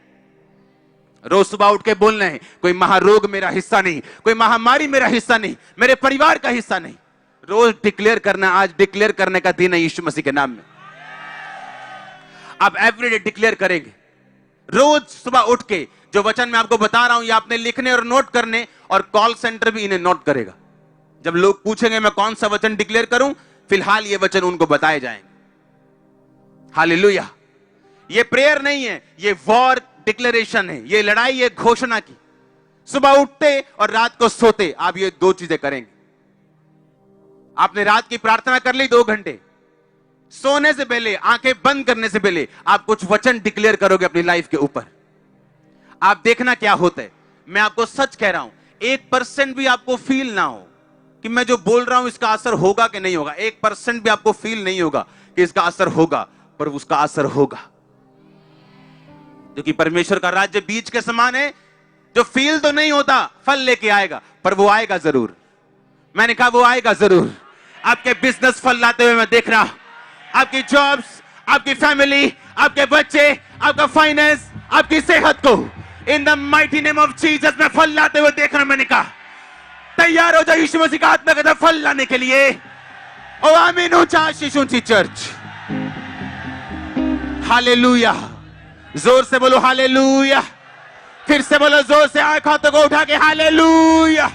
रोज सुबह उठ के बोलना है, कोई महारोग मेरा हिस्सा नहीं, कोई महामारी मेरा हिस्सा नहीं, मेरे परिवार का हिस्सा नहीं। रोज डिक्लेयर करना। आज डिक्लेयर करने का दिन है यीशु मसीह के नाम में। आप एवरीडे डिक्लेयर करेंगे। रोज सुबह उठ के जो वचन मैं आपको बता रहा हूं, ये आपने लिखने और नोट करने, और कॉल सेंटर भी इन्हें नोट करेगा। जब लोग पूछेंगे मैं कौन सा वचन डिक्लेयर करूं, फिलहाल ये वचन उनको बताए जाएंगे। हालेलुया। ये प्रेयर नहीं है, ये वॉर डिक्लेरेशन है, ये लड़ाई है घोषणा की। सुबह उठते और रात को सोते आप ये 2 चीजें करेंगे। आपने रात की प्रार्थना कर ली 2 घंटे, सोने से पहले, आंखें बंद करने से पहले आप कुछ वचन डिक्लेयर करोगे अपनी लाइफ के ऊपर। आप देखना क्या होता है। मैं आपको सच कह रहा हूं, 1% भी आपको फील ना हो कि मैं जो बोल रहा हूं इसका असर होगा कि नहीं होगा। 1% भी आपको फील नहीं होगा कि इसका असर होगा, पर उसका असर होगा। क्योंकि परमेश्वर का राज्य बीज के समान है, जो फील तो नहीं होता, फल लेके आएगा, पर वो आएगा जरूर। मैंने कहा वो आएगा जरूर। आपके बिजनेस फल लाते हुए मैं देख रहा हूं, आपकी जॉब्स, आपकी फैमिली, आपके बच्चे, आपका फाइनेंस, आपकी सेहत को in the mighty name of Jesus में फल लाते हुए देख रहा हूं। मैंने कहा तैयार हो जाओ यीशु मसीह का आत्मा का फल लाने के लिए। ओ आमीन। ऊंचा आशीष ऊंची चर्च। हालेलुया। जोर से बोलो हालेलुया। फिर से बोलो जोर से, आंख हाथों को उठा के हालेलुया।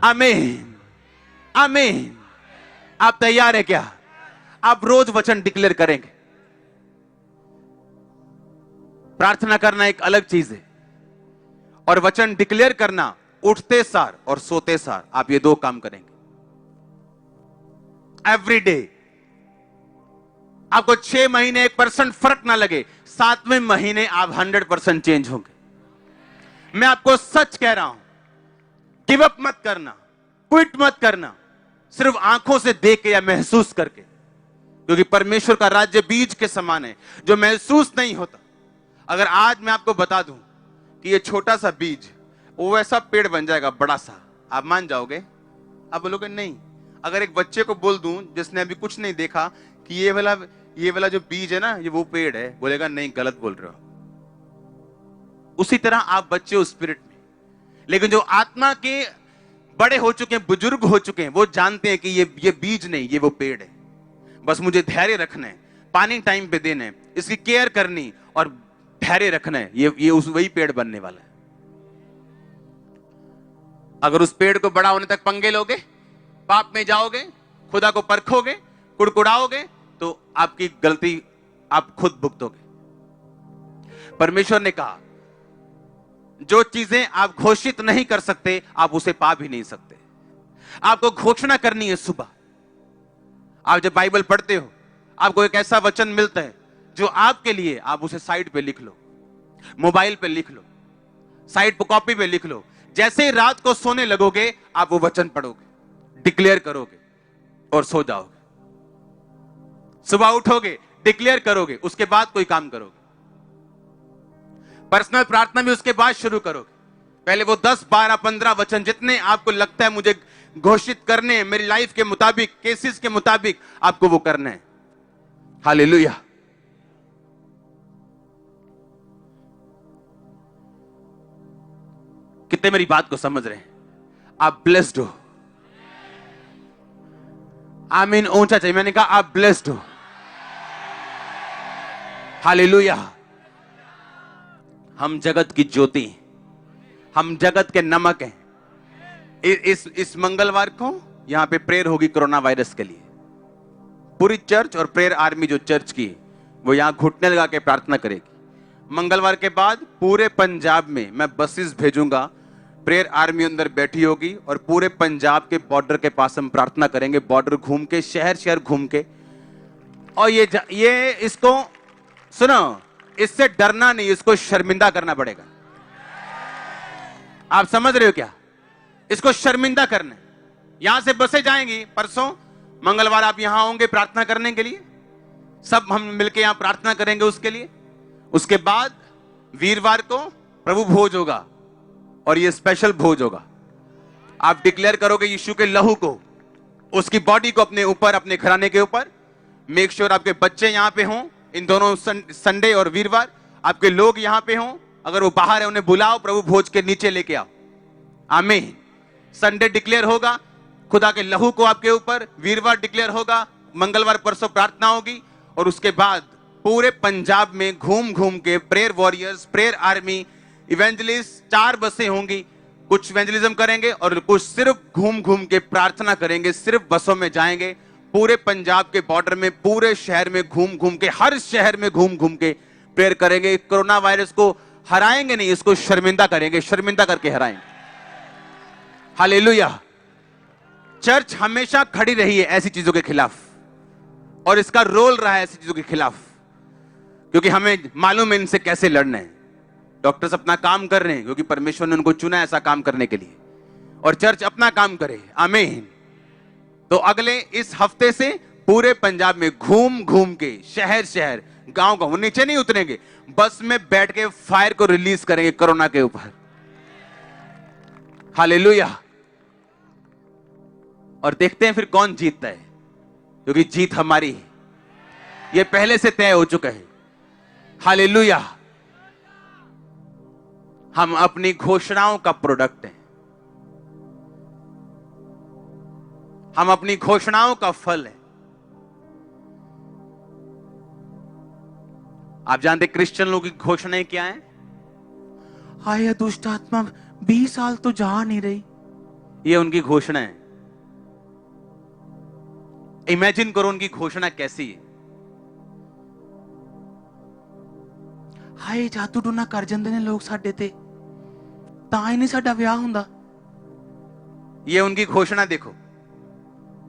आमीन आमीन। आप तैयार है क्या? आप रोज वचन डिक्लेयर करेंगे। प्रार्थना करना एक अलग चीज है, और वचन डिक्लेयर करना उठते सार और सोते सार आप ये 2 काम करेंगे एवरी डे। आपको 6 महीने 1% फर्क ना लगे, 7वें महीने आप 100% चेंज होंगे। मैं आपको सच कह रहा हूं, गिव अप मत करना, क्विट मत करना, सिर्फ आंखों से देख के या महसूस करके, क्योंकि परमेश्वर का राज्य बीज के समान है जो महसूस नहीं होता। अगर आज मैं आपको बता दूं कि ये छोटा सा बीज वो वैसा पेड़ बन जाएगा बड़ा सा, आप मान जाओगे? आप बोलोगे नहीं। अगर एक बच्चे को बोल दूं जिसने अभी कुछ नहीं देखा कि ये वाला जो बीज है ना, ये वो पेड़ है, बोलेगा नहीं, गलत बोल रहे हो। उसी तरह आप बच्चे हो स्पिरिट में, लेकिन जो आत्मा के बड़े हो चुके हैं, बुजुर्ग हो चुके हैं, वो जानते हैं कि ये बीज नहीं, ये वो पेड़ है। बस मुझे धैर्य रखना है, पानी टाइम पे देना है, इसकी केयर करनी और धैर्य रखना है, ये उस वही पेड़ बनने वाला है। अगर उस पेड़ को बड़ा होने तक पंगे लोगे, पाप में जाओगे, खुदा को परखोगे, कुड़कुड़ाओगे, तो आपकी गलती आप खुद भुगतोगे। परमेश्वर ने कहा जो चीजें आप घोषित नहीं कर सकते, आप उसे पा भी नहीं सकते। आपको घोषणा करनी है सुबह। आप जब बाइबल पढ़ते हो, आपको एक ऐसा वचन मिलता है जो आपके लिए, आप उसे साइड पे लिख लो, मोबाइल पे लिख लो, साइड पे कॉपी पे लिख लो। जैसे ही रात को सोने लगोगे, आप वो वचन पढ़ोगे, डिक्लेयर करोगे और सो जाओगे। सुबह उठोगे, डिक्लेयर करोगे, उसके बाद कोई काम करोगे। पर्सनल प्रार्थना भी उसके बाद शुरू करोगे। पहले वो 10, 12, 15 वचन जितने आपको लगता है मुझे घोषित करने हैं, मेरी लाइफ के मुताबिक, केसेस के मुताबिक, आपको वो करना है। हालेलुया। कितने मेरी बात को समझ रहे हैं? आप ब्लेस्ड हो। आमीन ऊंचा चाहिए। मैंने कहा आप ब्लेस्ड हो। हालेलुया। हम जगत की ज्योति, हम जगत के नमक हैं। इस मंगलवार को यहां पे प्रेयर होगी कोरोना वायरस के लिए। पूरी चर्च और प्रेयर आर्मी जो चर्च की वो यहां घुटने लगा के प्रार्थना करेगी। मंगलवार के बाद पूरे पंजाब में मैं बसेस भेजूंगा, प्रेयर आर्मी अंदर बैठी होगी और पूरे पंजाब के बॉर्डर के पास हम प्रार्थना करेंगे, बॉर्डर घूम के, शहर शहर घूम के। और ये इसको सुनो, इससे डरना नहीं, इसको शर्मिंदा करना पड़ेगा। आप समझ रहे हो क्या? इसको शर्मिंदा करना है। यहां से बसें जाएंगी, परसों मंगलवार आप यहां होंगे प्रार्थना करने के लिए, सब हम मिलके यहां प्रार्थना करेंगे उसके लिए। उसके बाद वीरवार को प्रभु भोज होगा और ये स्पेशल भोज होगा। आप डिक्लेयर करोगे यीशु के लहू को, उसकी बॉडी को अपने ऊपर, अपने घराने के ऊपर। मेक श्योर आपके बच्चे यहां पे हों, इन दोनों संडे और वीरवार आपके लोग यहां पे हों। अगर वो बाहर है उन्हें बुलाओ, प्रभु भोज के नीचे लेके आओ। आमीन। संडे डिक्लेयर होगा खुदा के लहू को आपके ऊपर, वीरवार डिक्लेयर होगा, मंगलवार परसों प्रार्थना होगी और उसके बाद पूरे पंजाब में घूम घूम के prayer warriors, prayer army, evangelist, 4 बसें होंगी। कुछ इवेंजलिज्म करेंगे और कुछ सिर्फ घूम घूम के प्रार्थना करेंगे, सिर्फ बसों में जाएंगे। पूरे पंजाब के बॉर्डर में, पूरे शहर में घूम घूम के, हर शहर में घूम घूम के प्रेयर करेंगे। कोरोना वायरस को हराएंगे नहीं, इसको शर्मिंदा करेंगे, शर्मिंदा करके हराएंगे। हालेलुया। चर्च हमेशा खड़ी रही है ऐसी चीजों के खिलाफ और इसका रोल रहा है ऐसी चीजों के खिलाफ, क्योंकि हमें मालूम है इनसे कैसे लड़ना है। डॉक्टर्स अपना काम कर रहे हैं क्योंकि परमेश्वर ने उनको चुना ऐसा काम करने के लिए, और चर्च अपना काम करे। आमीन। तो अगले इस हफ्ते से पूरे पंजाब में घूम घूम के, शहर शहर, गांव गांव, नीचे नहीं उतरेंगे, बस में बैठ के फायर को रिलीज करेंगे कोरोना के ऊपर। हालेलुया। और देखते हैं फिर कौन जीतता है, क्योंकि जीत हमारी है, यह पहले से तय हो चुका है। हालेलुया। हम अपनी घोषणाओं का प्रोडक्ट हैं, हम अपनी घोषणाओं का फल है। आप जानते क्रिश्चियन लोगों की घोषणाएं क्या हैं? हाय दुष्ट आत्मा 20 साल तो जा नहीं रही, ये उनकी घोषणा है। इमेजिन करो उनकी घोषणा कैसी है। हाय जादू टूना कर जांदे ने लोग साडे ते, तां ही नहीं साडा विआह हुंदा, ये उनकी घोषणा देखो।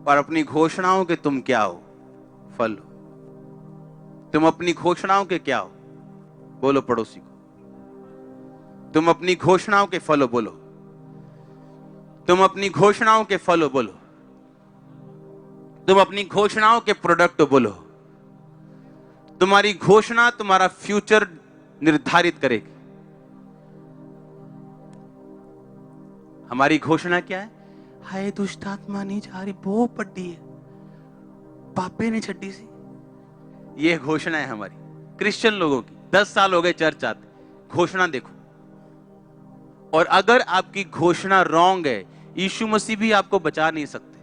और अपनी घोषणाओं के तुम क्या हो? फल हो। तुम अपनी घोषणाओं के क्या हो? बोलो पड़ोसी को, तुम अपनी घोषणाओं के फल हो। बोलो, तुम अपनी घोषणाओं के फल हो। बोलो, तुम अपनी घोषणाओं के प्रोडक्ट हो। बोलो, तुम्हारी घोषणा तुम्हारा फ्यूचर निर्धारित करेगी। हमारी घोषणा क्या है? हाय दुष्ट आत्मा नहीं जा रही, बहुत बड़ी है, पापे ने छड्डी सी, यह घोषणा है हमारी क्रिश्चियन लोगों की। 10 साल हो गए चर्च आते, घोषणा देखो। और अगर आपकी घोषणा रॉन्ग है, यीशु मसीह भी आपको बचा नहीं सकते।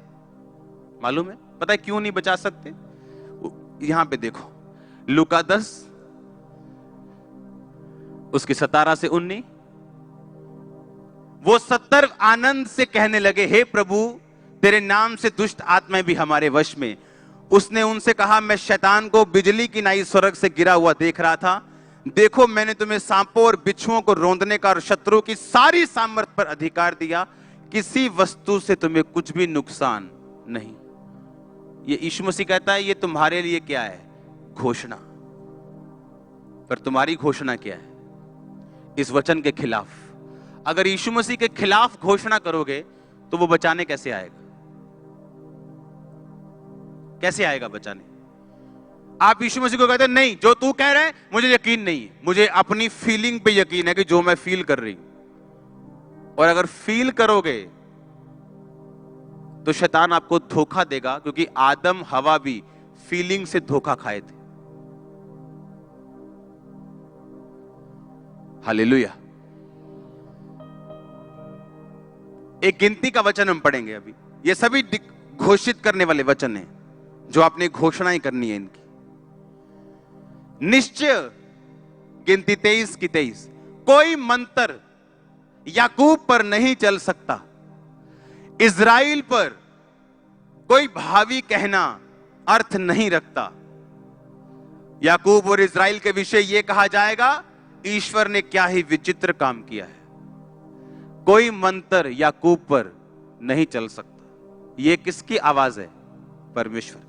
मालूम है? पता है क्यों नहीं बचा सकते? यहां पे देखो, लूका 10 उसके 17 से 19। वो 70 आनंद से कहने लगे, हे प्रभु तेरे नाम से दुष्ट आत्माएं भी हमारे वश में। उसने उनसे कहा, मैं शैतान को बिजली की नाई स्वर्ग से गिरा हुआ देख रहा था। देखो मैंने तुम्हें सांपों और बिच्छुओं को रौंदने का और शत्रु की सारी सामर्थ पर अधिकार दिया, किसी वस्तु से तुम्हें कुछ भी नुकसान नहीं। ये यीशु मसीह कहता है ये तुम्हारे लिए क्या है? घोषणा। पर तुम्हारी घोषणा क्या है? इस वचन के खिलाफ। अगर यीशु मसीह के खिलाफ घोषणा करोगे तो वो बचाने कैसे आएगा? कैसे आएगा बचाने? आप यीशु मसीह को कहते हैं नहीं, जो तू कह रहा है मुझे यकीन नहीं है, मुझे अपनी फीलिंग पे यकीन है कि जो मैं फील कर रही हूं। और अगर फील करोगे तो शैतान आपको धोखा देगा, क्योंकि आदम हवा भी फीलिंग से धोखा खाए थे। हालेलुया। एक गिनती का वचन हम पढ़ेंगे अभी। ये सभी घोषित करने वाले वचन हैं जो आपने घोषणाएं करनी है इनकी। निश्चय, गिनती 23 की 23, कोई मंत्र याकूब पर नहीं चल सकता, इज़राइल पर कोई भावी कहना अर्थ नहीं रखता। याकूब और इज़राइल के विषय यह कहा जाएगा, ईश्वर ने क्या ही विचित्र काम किया है। कोई मंत्र याकूब पर नहीं चल सकता। यह किसकी आवाज है? परमेश्वर की।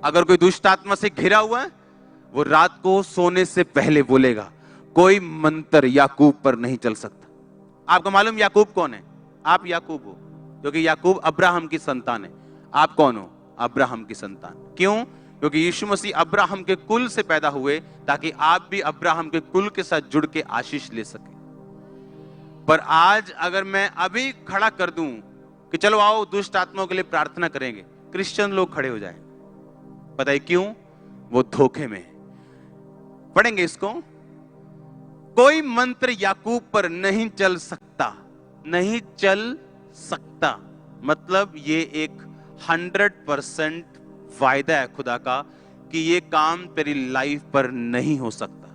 अगर कोई दुष्ट आत्मा से घिरा हुआ है, वो रात को सोने से पहले बोलेगा, कोई मंत्र याकूब पर नहीं चल सकता। आपको मालूम याकूब कौन है? आप याकूब हो, क्योंकि याकूब अब्राहम की संतान है। आप कौन हो? अब्राहम की संतान। क्यों? क्योंकि यीशु मसीह अब्राहम के कुल से पैदा हुए, ताकि आप भी अब्राहम के कुल के साथ जुड़ के आशीष ले सके। पर आज अगर मैं अभी खड़ा कर दूं कि चलो आओ दुष्ट आत्माओं के लिए प्रार्थना करेंगे, क्रिश्चियन लोग खड़े हो जाएं। पता है क्यों? वो धोखे में। पढ़ेंगे इसको। कोई मंत्र याकूब पर नहीं चल सकता। नहीं चल सकता मतलब ये एक 100% वायदा है खुदा का कि ये काम तेरी लाइफ पर नहीं हो सकता,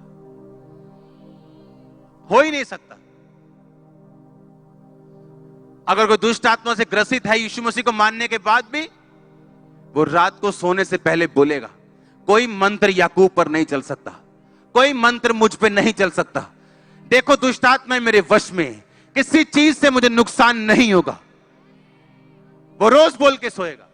हो ही नहीं सकता। अगर कोई दुष्ट आत्मा से ग्रसित है यीशु मसीह को मानने के बाद भी, वो रात को सोने से पहले बोलेगा, कोई मंत्र याकूब पर नहीं चल सकता, कोई मंत्र मुझ पे नहीं चल सकता। देखो दुष्ट आत्मा मेरे वश में है, किसी चीज से मुझे नुकसान नहीं होगा। वो रोज बोल के सोएगा,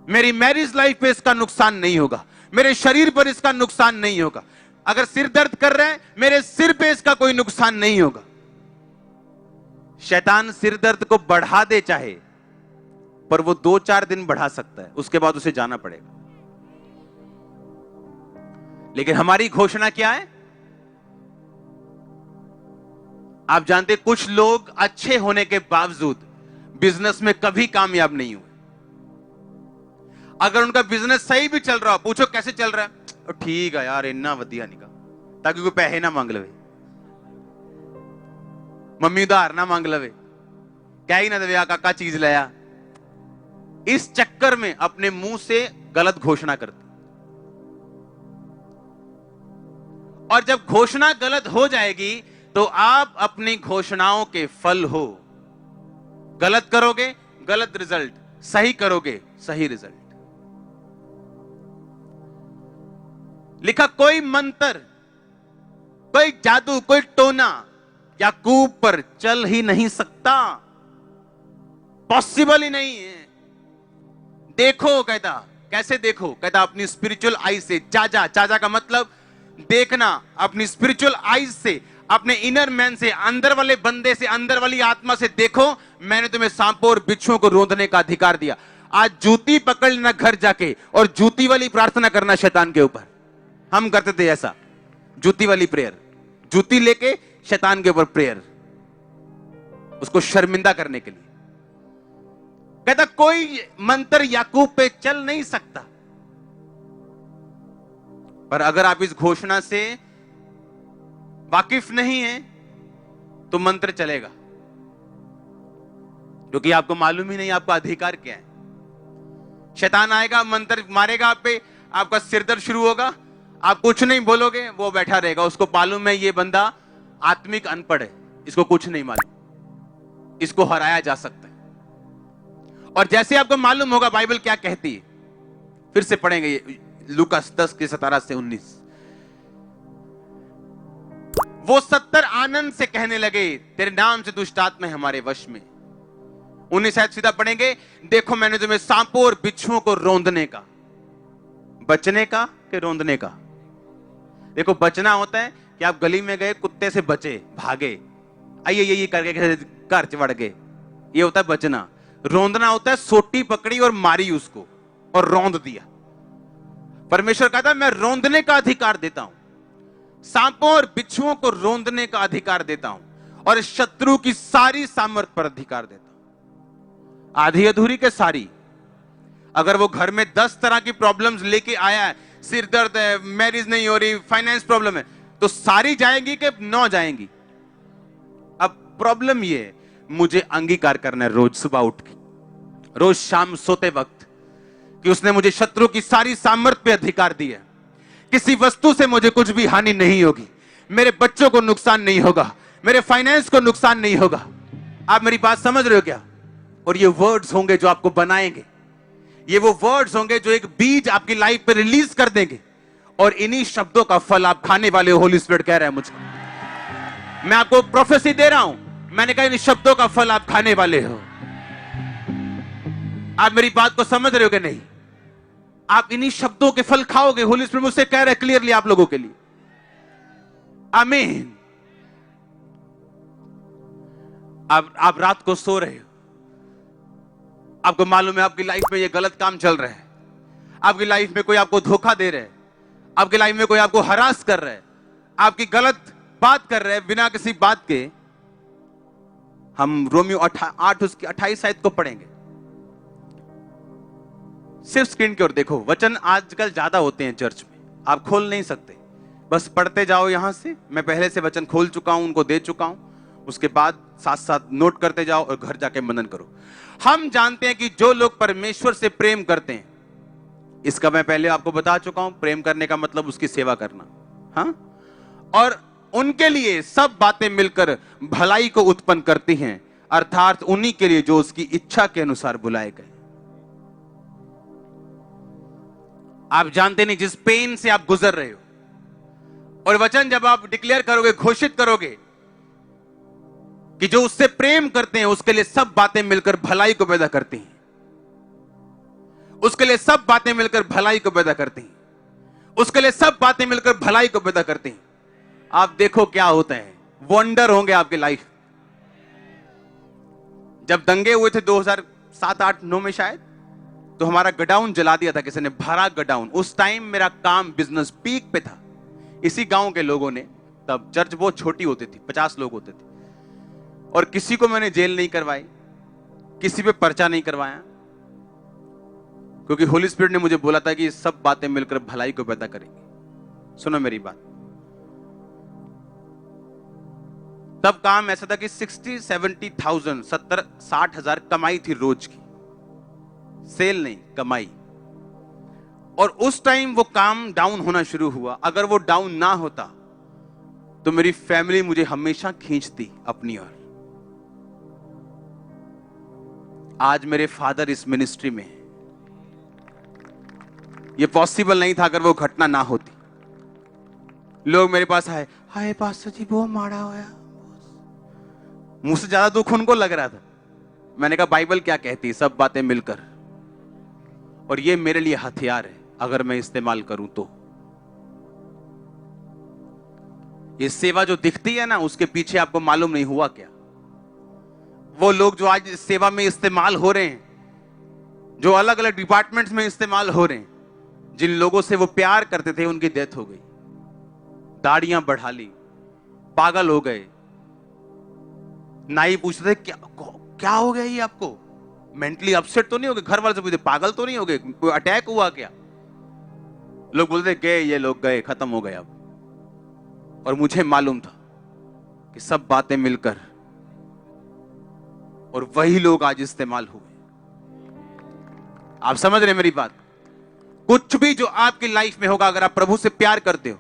मेरी मैरिज लाइफ पे इसका नुकसान नहीं होगा, मेरे शरीर पर इसका नुकसान नहीं होगा। अगर सिर दर्द कर रहा है, मेरे सिर पे इसका कोई नुकसान नहीं होगा। शैतान सिर दर्द को बढ़ा दे चाहे, पर वो 2-4 दिन बढ़ा सकता है, उसके बाद उसे जाना पड़ेगा। लेकिन हमारी घोषणा क्या है? आप जानते कुछ लोग अच्छे होने के बावजूद बिजनेस में कभी कामयाब नहीं हुए। अगर उनका बिजनेस सही भी चल रहा हो, पूछो कैसे चल रहा है, ठीक है यार इन्ना वधिया निका, ताकि कोई पैसे ना मांग लवे, मम्मी उधार ना मांग लवे, कह ही ना दे काका चीज लाया। इस चक्कर में अपने मुंह से गलत घोषणा करते, और जब घोषणा गलत हो जाएगी तो आप अपनी घोषणाओं के फल हो। गलत करोगे गलत रिजल्ट, सही करोगे सही रिजल्ट। लिखा कोई मंत्र, कोई जादू, कोई टोना याकूब पर चल ही नहीं सकता, पॉसिबल ही नहीं है। देखो कहता, कैसे देखो? कहता अपनी स्पिरिचुअल आई से। चाचा, चाचा का मतलब देखना, अपनी स्पिरिचुअल आईज से, अपने इनर मैन से, अंदर वाले बंदे से, अंदर वाली आत्मा से देखो। मैंने तुम्हें सांपों और बिच्छुओं को रोंदने का अधिकार दिया। आज जूती पकड़ लेना घर जाके और जूती वाली प्रार्थना करना शैतान के ऊपर। हम करते थे ऐसा, जूती वाली प्रेयर, जूती लेके शैतान के ऊपर प्रेयर, उसको शर्मिंदा करने के लिए। कहता कोई मंत्र याकूब पे चल नहीं सकता। पर अगर आप इस घोषणा से वाकिफ नहीं है तो मंत्र चलेगा, क्योंकि आपको मालूम ही नहीं आपका अधिकार क्या है। शैतान आएगा, मंत्र मारेगा आप पे, आपका सिर दर्द शुरू होगा, आप कुछ नहीं बोलोगे, वो बैठा रहेगा। उसको मालूम है ये बंदा आत्मिक अनपढ़ है, इसको कुछ नहीं मालूम, इसको हराया जा सकता है। और जैसे आपको मालूम होगा बाइबल क्या कहती है, फिर से पढ़ेंगे लूका 10 के 17 से 19। वो 70 आनंद से कहने लगे, तेरे नाम से दुष्ट आत्मा हमारे वश में। 19 शायद सीधा पढ़ेंगे, देखो मैंने तुम्हें सांपों और बिच्छुओं को रौंदने का, बचने का कि रौंदने का? देखो, बचना होता है कि आप गली में गए, कुत्ते से बचे, भागे, आइए ये करके घर चढ़ गए, ये होता है बचना। रौंदना होता है सोटी पकड़ी और मारी उसको और रौंद दिया। परमेश्वर कहता है मैं रौंदने का अधिकार देता हूं, सांपों और बिच्छुओं को रौंदने का अधिकार देता हूं, और शत्रु की सारी सामर्थ पर अधिकार देता हूं। आधी अधूरी के सारी, अगर वो घर में 10 तरह की प्रॉब्लम्स लेके आया है, सिर दर्द है, मैरिज नहीं हो रही, फाइनेंस प्रॉब्लम है, तो सारी जाएंगी कि 9 जाएंगी? अब प्रॉब्लम ये है, मुझे अंगीकार करना है रोज सुबह उठ के, रोज शाम सोते वक्त, कि उसने मुझे शत्रु की सारी सामर्थ पे अधिकार दिया। किसी वस्तु से मुझे कुछ भी हानि नहीं होगी, मेरे बच्चों को नुकसान नहीं होगा, मेरे फाइनेंस को नुकसान नहीं होगा। आप मेरी बात समझ रहे हो क्या? और ये वर्ड्स होंगे जो आपको बनाएंगे, ये वो वर्ड्स होंगे जो एक बीज आपकी लाइफ पे रिलीज कर देंगे, और इन्हीं शब्दों का फल आप खाने वाले हो। होली स्पिरिट कह रहा है मुझको, मैं आपको प्रोफेसी दे रहा हूं, मैंने कहा इन शब्दों का फल आप खाने वाले हो। आप मेरी बात को समझ रहे हो कि नहीं? आप इन्हीं शब्दों के फल खाओगे। होली स्पिरिट मुझसे कह रहा है क्लियरली आप लोगों के लिए। आमीन। आप रात को सो रहे हो, आपको मालूम है आपकी लाइफ में ये गलत काम चल रहा है, आपकी लाइफ में कोई आपको धोखा दे रहा है, आपकी लाइफ में कोई आपको हरास कर रहा है, आपकी गलत बात कर रहा है बिना किसी बात के। हम रोमियो 8 उसकी 28 आयत को पढ़ेंगे। सिर्फ स्क्रीन की ओर देखो, वचन आजकल ज्यादा होते हैं चर्च में, आप खोल नहीं सकते, बस पढ़ते जाओ यहां से। मैं पहले से वचन खोल चुका हूं, उनको दे चुका हूं, उसके बाद साथ साथ नोट करते जाओ और घर जाके मनन करो। हम जानते हैं कि जो लोग परमेश्वर से प्रेम करते हैं, इसका मैं पहले आपको बता चुका हूं, प्रेम करने का मतलब उसकी सेवा करना, हाँ, और उनके लिए सब बातें मिलकर भलाई को उत्पन्न करती हैं, अर्थात उन्हीं के लिए जो उसकी इच्छा के अनुसार बुलाए गए। आप जानते नहीं जिस पेन से आप गुजर रहे हो, और वचन जब आप डिक्लेयर करोगे, घोषित करोगे कि जो उससे प्रेम करते हैं उसके लिए सब बातें मिलकर भलाई को पैदा करती हैं, उसके लिए सब बातें मिलकर भलाई को पैदा करती हैं, उसके लिए सब बातें मिलकर भलाई को पैदा करती हैं। आप देखो क्या होता है, वंडर होंगे आपकी लाइफ। जब दंगे हुए थे 2007, 8, 9 में शायद, तो हमारा गडाउन जला दिया था किसी ने, भरा गडाउन। उस टाइम मेरा काम, बिजनेस पीक पे था। इसी गांव के लोगों ने, तब चर्च बहुत छोटी होती थी, 50 लोग होते थे, और किसी को मैंने जेल नहीं करवाई, किसी पे पर्चा नहीं करवाया, क्योंकि होली स्पिरिट ने मुझे बोला था कि सब बातें मिलकर भलाई को पैदा करेंगी। सुनो मेरी बात, तब काम ऐसा था कि 60-70,000, 70-60,000 कमाई थी रोज की, सेल नहीं, कमाई। और उस टाइम वो काम डाउन होना शुरू हुआ। अगर वो डाउन ना होता तो मेरी फैमिली मुझे हमेशा खींचती अपनी ओर। आज मेरे फादर इस मिनिस्ट्री में हैं। ये पॉसिबल नहीं था अगर वो घटना ना होती। लोग मेरे पास आए, हाय पास्टर जी वो मारा हुआ, मुझसे ज्यादा दुख उनको लग रहा था। मैंने कहा बाइबल क्या कहती है, सब बातें मिलकर, और ये मेरे लिए हथियार है अगर मैं इस्तेमाल करूं तो। ये सेवा जो दिखती है ना, उसके पीछे आपको मालूम नहीं हुआ क्या। वो लोग जो आज इस सेवा में इस्तेमाल हो रहे हैं, जो अलग अलग डिपार्टमेंट्स में इस्तेमाल हो रहे हैं, जिन लोगों से वो प्यार करते थे उनकी डेथ हो गई, दाढ़ियां बढ़ा ली, पागल हो गए। नाई पूछते थे क्या हो गया ये आपको, मेंटली अपसेट तो नहीं हो गए? घर वाले से पूछते पागल तो नहीं हो गए, कोई अटैक हुआ क्या? लोग बोलते गए, ये लोग गए, खत्म हो गए अब। और मुझे मालूम था कि सब बातें मिलकर, और वही लोग आज इस्तेमाल हुए। आप समझ रहे मेरी बात? कुछ भी जो आपकी लाइफ में होगा, अगर आप प्रभु से प्यार करते हो,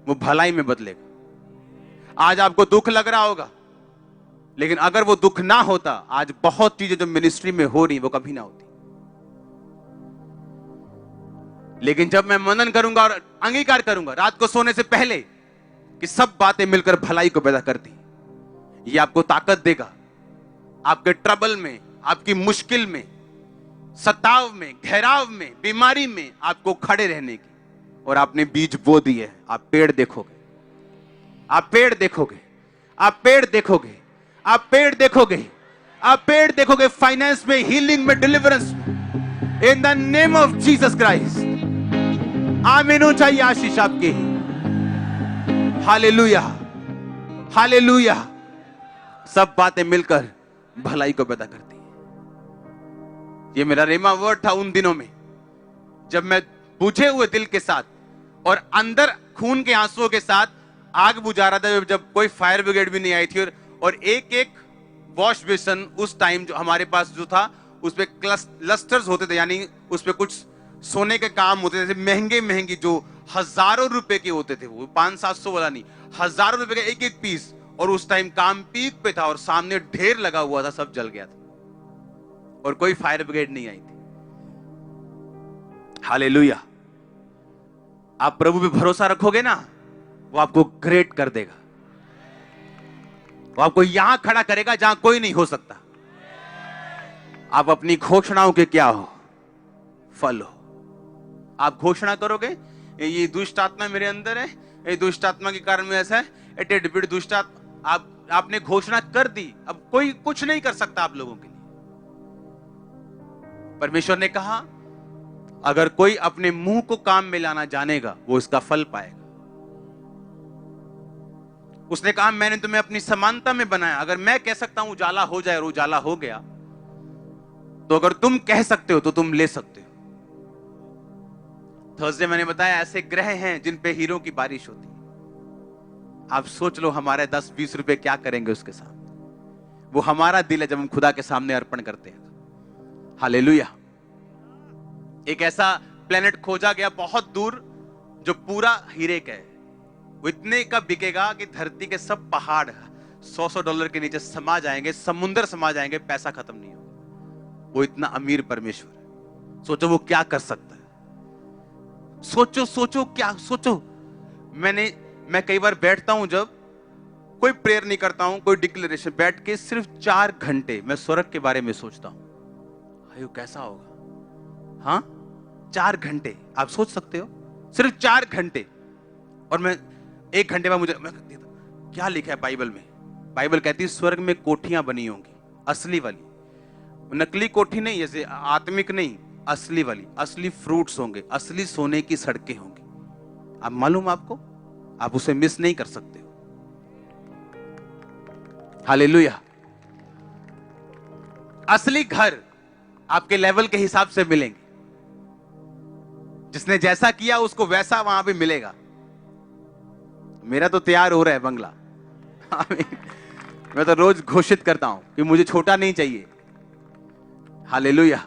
वो भलाई में बदलेगा। आज आपको दुख लग रहा होगा, लेकिन अगर वो दुख ना होता, आज बहुत चीजें जो मिनिस्ट्री में हो रही वो कभी ना होती। लेकिन जब मैं मनन करूंगा और अंगीकार करूंगा रात को सोने से पहले कि सब बातें मिलकर भलाई को पैदा करती, ये आपको ताकत देगा। आपके ट्रबल में, आपकी मुश्किल में, सताव में, घेराव में, बीमारी में आपको खड़े रहने की, और आपने बीज बो दिए। आप पेड़ देखोगे, आप पेड़ देखोगे, आप पेड़ देखोगे, आप पेड़ देखोगे, आप पेड़ देखोगे, फाइनेंस में, हीलिंग में, डिलीवरेंस में, in the name of Jesus Christ. आमीन हो चाहिए आशीष आपकी। Hallelujah, hallelujah. सब बातें मिलकर भलाई को पैदा करती है। ये मेरा रेमा वर्ड था उन दिनों में, जब मैं बुझे हुए दिल के साथ और अंदर खून के आंसुओं के साथ आग बुझा रहा था, जब कोई फायर ब्रिगेड भी नहीं आई थी, और एक एक वॉश बेसन उस टाइम जो हमारे पास जो था, उस पे लस्टर्स होते थे, यानी उस पे कुछ सोने के काम होते थे, महंगे महंगे, जो हजारों रुपए के होते थे, वो 500-700 वाला नहीं, हजारों रुपए का एक एक पीस। और उस टाइम काम पीक पे था और सामने ढेर लगा हुआ था, सब जल गया था और कोई फायर ब्रिगेड नहीं आई थी। हालेलुया। आप प्रभु पे भरोसा रखोगे ना, वो आपको ग्रेट कर देगा। वो आपको यहां खड़ा करेगा जहां कोई नहीं हो सकता। आप अपनी घोषणाओं के क्या हो? फल हो। आप घोषणा करोगे, ये दुष्ट आत्मा मेरे अंदर है, ये दुष्ट आत्मा के कारण में ऐसा है, एटेड दुष्ट आत्मा, आपने घोषणा कर दी, अब कोई कुछ नहीं कर सकता आप लोगों के लिए। परमेश्वर ने कहा, अगर कोई अपने मुंह को काम में लाना जानेगा, वो इसका फल पाएगा। उसने कहा, मैंने तुम्हें अपनी समानता में बनाया। अगर मैं कह सकता हूं उजाला हो जाए और उजाला हो गया, तो अगर तुम कह सकते हो तो तुम ले सकते हो। थर्सडे मैंने बताया, ऐसे ग्रह हैं जिन पे हीरो की बारिश होती है। आप सोच लो हमारे 10-20 रुपए क्या करेंगे उसके साथ। वो हमारा दिल है जब हम खुदा के सामने अर्पण करते हैं। हालेलुया। एक ऐसा प्लेनेट खोजा गया बहुत दूर, जो पूरा हीरे का है। वो इतने का बिकेगा कि धरती के सब पहाड़ $100 के नीचे समा जाएंगे, समुंदर समा जाएंगे, पैसा खत्म नहीं होगा। वो इतना अमीर परमेश्वर है। सोचो वो क्या कर सकता है। सोचो सोचो क्या सोचो। मैं कई बार बैठता हूं, जब कोई प्रेयर नहीं करता हूं, कोई डिक्लेरेशन, बैठ के सिर्फ 4 घंटे मैं स्वर्ग के बारे में सोचता हूं। अयो कैसा होगा। हाँ, 4 घंटे आप सोच सकते हो, सिर्फ 4 घंटे। और मैं 1 घंटे बाद मैं क्या लिखा है बाइबल में। बाइबल कहती है स्वर्ग में कोठियां बनी होंगी, असली वाली, नकली कोठी नहीं, जैसे आत्मिक नहीं, असली वाली। असली फ्रूट्स होंगे, असली सोने की सड़कें होंगी। अब मालूम आपको, आप उसे मिस नहीं कर सकते हो। हालेलुया। असली घर आपके लेवल के हिसाब से मिलेंगे। जिसने जैसा किया उसको वैसा वहां भी मिलेगा। मेरा तो तैयार हो रहा है बंगला। मैं तो रोज घोषित करता हूं कि मुझे छोटा नहीं चाहिए। हालेलुया।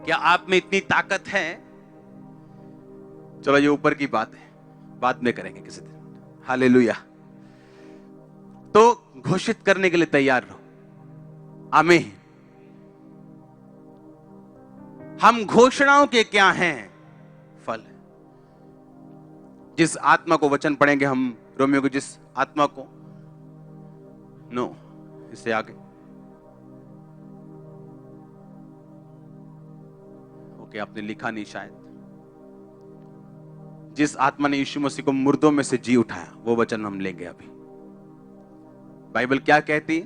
क्या आप में इतनी ताकत है? चलो ये ऊपर की बात है, बाद में करेंगे किसी दिन। हालेलुया। तो घोषित करने के लिए तैयार रहो। आमीन। हम घोषणाओं के क्या हैं? फल। जिस आत्मा को वचन पढ़ेंगे हम, रोमियो को, जिस आत्मा को, नो इससे आगे, ओके आपने लिखा नहीं शायद। जिस आत्मा ने यीशु मसीह को मुर्दों में से जी उठाया, वो वचन हम लेंगे अभी। बाइबल क्या कहती?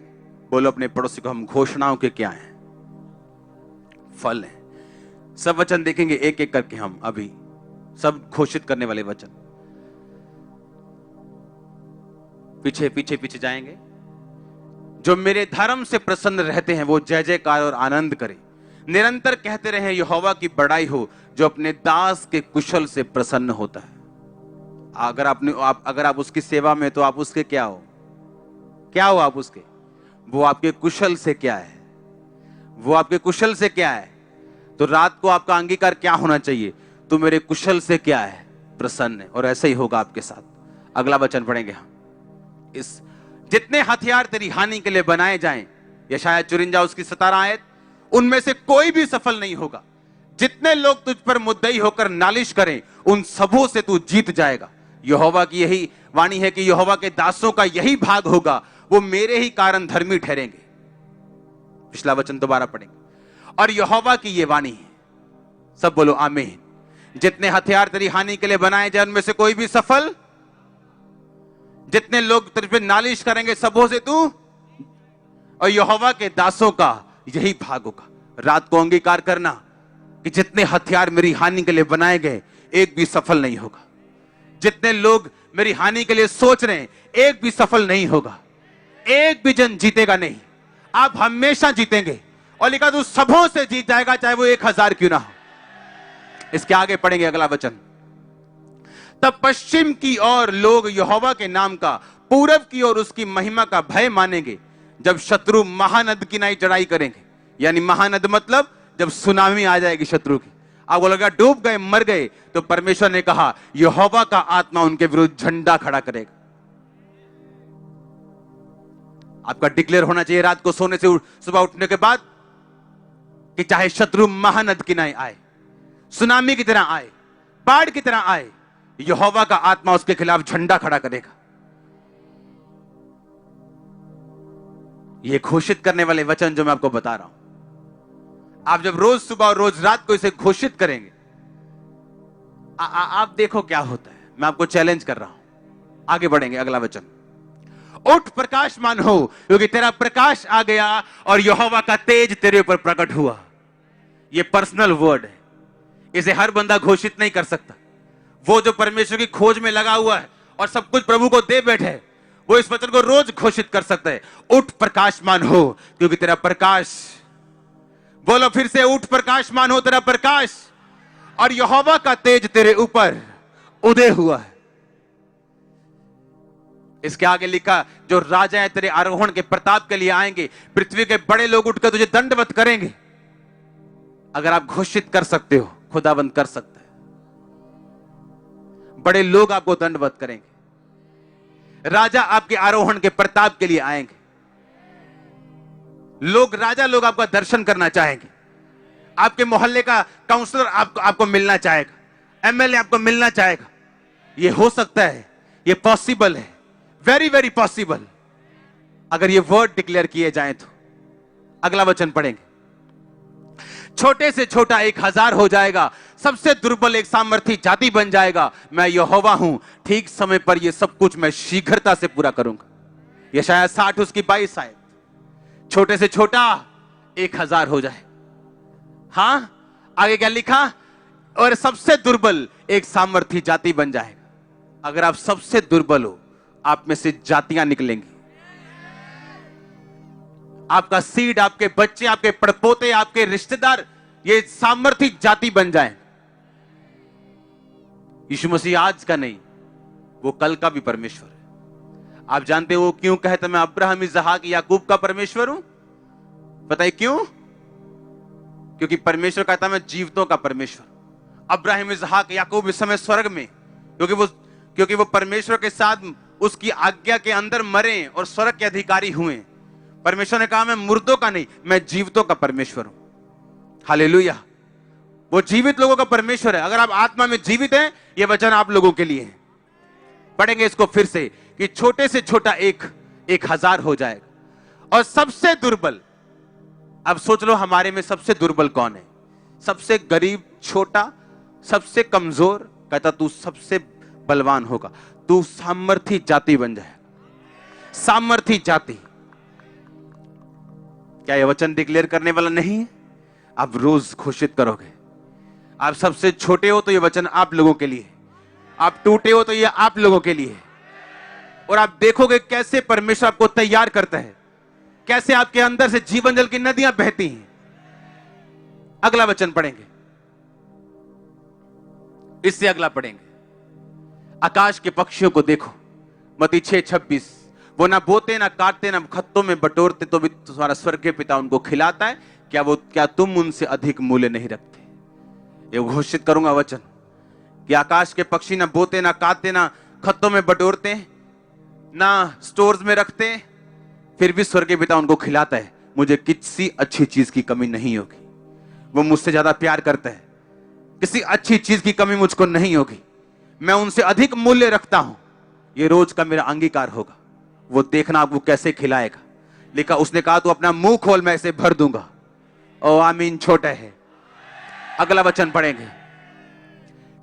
बोलो अपने पड़ोसी को, हम घोषणाओं के क्या हैं? फल हैं। सब वचन देखेंगे एक एक करके हम अभी, सब घोषित करने वाले वचन। पीछे पीछे पीछे जाएंगे। जो मेरे धर्म से प्रसन्न रहते हैं वो जय जयकार और आनंद करें। निरंतर कहते रहे यहोवा की बड़ाई हो, जो अपने दास के कुशल से प्रसन्न होता है। अगर आप उसकी सेवा में, तो आप उसके क्या हो? क्या हो आप उसके? वो आपके कुशल से क्या है? वो आपके कुशल से क्या है? तो रात को आपका अंगीकार क्या होना चाहिए? तू मेरे कुशल से क्या है? प्रसन्न है। और ऐसे ही होगा आपके साथ। अगला वचन पढ़ेंगे हम। इस जितने हथियार तेरी हानि के लिए बनाए जाएं, यशायाह 54 उसकी 17 आयत, उनमें से कोई भी सफल नहीं होगा। जितने लोग तुझ पर मुद्दई होकर नालिश करें, उन सबों से तू जीत जाएगा। यहोवा की यही वाणी है कि यहोवा के दासों का यही भाग होगा, वो मेरे ही कारण धर्मी ठहरेंगे। पिछला वचन दोबारा पढ़ेंगे। और यहोवा की ये वाणी है, सब बोलो आमीन, जितने हथियार तेरी हानि के लिए बनाए जाए उनमें से कोई भी सफल, जितने लोग तेरे पे नालिश करेंगे सबों से तू, और यहोवा के दासों का यही भाग होगा। रात को अंगीकार करना कि जितने हथियार मेरी हानि के लिए बनाए गए एक भी सफल नहीं होगा। जितने लोग मेरी हानि के लिए सोच रहे हैं एक भी सफल नहीं होगा, एक भी जन जीतेगा नहीं, आप हमेशा जीतेंगे। और लिखा तू सबों से जीत जाएगा, चाहे वो 1000 क्यों ना हो। इसके आगे पढ़ेंगे अगला वचन। तब पश्चिम की ओर लोग यहोवा के नाम का, पूरब की ओर उसकी महिमा का भय मानेंगे, जब शत्रु महानद की नाई चढ़ाई करेंगे। यानी महानद मतलब जब सुनामी आ जाएगी शत्रु की, आपको लगा डूब गए, मर गए, तो परमेश्वर ने कहा यहोवा का आत्मा उनके विरुद्ध झंडा खड़ा करेगा। आपका डिक्लेयर होना चाहिए रात को सोने से सुबह उठने के बाद कि चाहे शत्रु महानद की नाई आए, सुनामी की तरह आए, बाढ़ की तरह आए, यहोवा का आत्मा उसके खिलाफ झंडा खड़ा करेगा। यह घोषित करने वाले वचन जो मैं आपको बता रहा हूं, आप जब रोज सुबह और रोज रात को इसे घोषित करेंगे, आप देखो क्या होता है। मैं आपको चैलेंज कर रहा हूं। आगे बढ़ेंगे, अगला वचन। उठ प्रकाशमान हो, क्योंकि तेरा प्रकाश आ गया और यहोवा का तेज तेरे ऊपर प्रकट हुआ। यह पर्सनल वर्ड है, इसे हर बंदा घोषित नहीं कर सकता। वो जो परमेश्वर की खोज में लगा हुआ है और सब कुछ प्रभु को दे बैठे, वो इस वचन को रोज घोषित कर सकता है। उठ प्रकाशमान हो, क्योंकि तेरा प्रकाश, बोलो फिर से, उठ प्रकाशमान हो, तेरा प्रकाश और यहोवा का तेज तेरे ऊपर उदय हुआ है। इसके आगे लिखा, जो राजा है तेरे आरोहण के प्रताप के लिए आएंगे, पृथ्वी के बड़े लोग उठकर तुझे दंडवत करेंगे। अगर आप घोषित कर सकते हो, खुदाबंद कर सकता है। बड़े लोग आपको दंडवत करेंगे, राजा आपके आरोहण के प्रताप के लिए आएंगे। लोग, राजा लोग आपका दर्शन करना चाहेंगे। आपके मोहल्ले का काउंसलर आपको मिलना चाहेगा, एमएलए आपको मिलना चाहेगा। यह हो सकता है, यह पॉसिबल है, वेरी वेरी पॉसिबल, अगर ये वर्ड डिक्लेयर किए जाएं तो। अगला वचन पढ़ेंगे। छोटे से छोटा 1000 हो जाएगा, सबसे दुर्बल एक सामर्थी जाति बन जाएगा। मैं यहोवा हूं, ठीक समय पर यह सब कुछ मैं शीघ्रता से पूरा करूंगा। यशायाह 60 उसकी 22 आयत। छोटे से छोटा 1000 हो जाए। हां, आगे क्या लिखा? और सबसे दुर्बल एक सामर्थी जाति बन जाएगा। अगर आप सबसे दुर्बल हो, आप में से जातियां निकलेंगी। आपका सीड, आपके बच्चे, आपके पड़पोते, आपके रिश्तेदार, ये सामर्थी जाति बन जाए। यीशु मसीह आज का नहीं, वो कल का भी परमेश्वर है। आप जानते हो क्यों कहता मैं अब्राहम, इसहाक, याकूब का परमेश्वर हूं? पता है क्यों? क्योंकि परमेश्वर कहता मैं जीवितों का परमेश्वर। अब्राहम, इसहाक, याकूब इस समय स्वर्ग में, क्योंकि वो परमेश्वर के साथ उसकी आज्ञा के अंदर मरे और स्वर्ग के अधिकारी हुए। परमेश्वर ने कहा मैं मुर्दों का नहीं, मैं जीवितों का परमेश्वर हूं। हालेलुया। वो जीवित लोगों का परमेश्वर है। अगर आप आत्मा में जीवित हैं, यह वचन आप लोगों के लिए है। पढ़ेंगे इसको फिर से कि छोटे से छोटा 1000 हो जाएगा। और सबसे दुर्बल, अब सोच लो हमारे में सबसे दुर्बल कौन है? सबसे गरीब, छोटा, सबसे कमजोर। कहता तू सबसे बलवान होगा, तू सामर्थी जाति बन जाए। सामर्थी जाति। क्या यह वचन डिक्लेयर करने वाला नहीं है? आप रोज घोषित करोगे। आप सबसे छोटे हो तो यह वचन आप लोगों के लिए, आप टूटे हो तो यह आप लोगों के लिए। और आप देखोगे कैसे परमेश्वर आपको तैयार करता है, कैसे आपके अंदर से जीवन जल की नदियां बहती हैं। अगला वचन पढ़ेंगे, इससे अगला पढ़ेंगे। आकाश के पक्षियों को देखो, मत्ती 6:26। वो ना बोते, ना काटते, ना खत्तों में बटोरते, तो भी तुम्हारा स्वर्गीय पिता उनको खिलाता है। क्या तुम उनसे अधिक मूल्य नहीं रखते? ये घोषित करूंगा वचन कि आकाश के पक्षी ना बोते, ना काटते, ना खत्तों में बटोरते, ना स्टोर्स में रखते, फिर भी स्वर्गीय पिता उनको खिलाता है। मुझे किसी अच्छी चीज की कमी नहीं होगी। वो मुझसे ज्यादा प्यार करता है, किसी अच्छी चीज की कमी मुझको नहीं होगी। मैं उनसे अधिक मूल्य रखता हूं। ये रोज का मेरा अंगीकार होगा। वो देखना आपको कैसे खिलाएगा। लिखा, उसने कहा तू अपना मुंह खोल, मैं इसे भर दूंगा। ओ आमीन। छोटा है। अगला वचन पढ़ेंगे।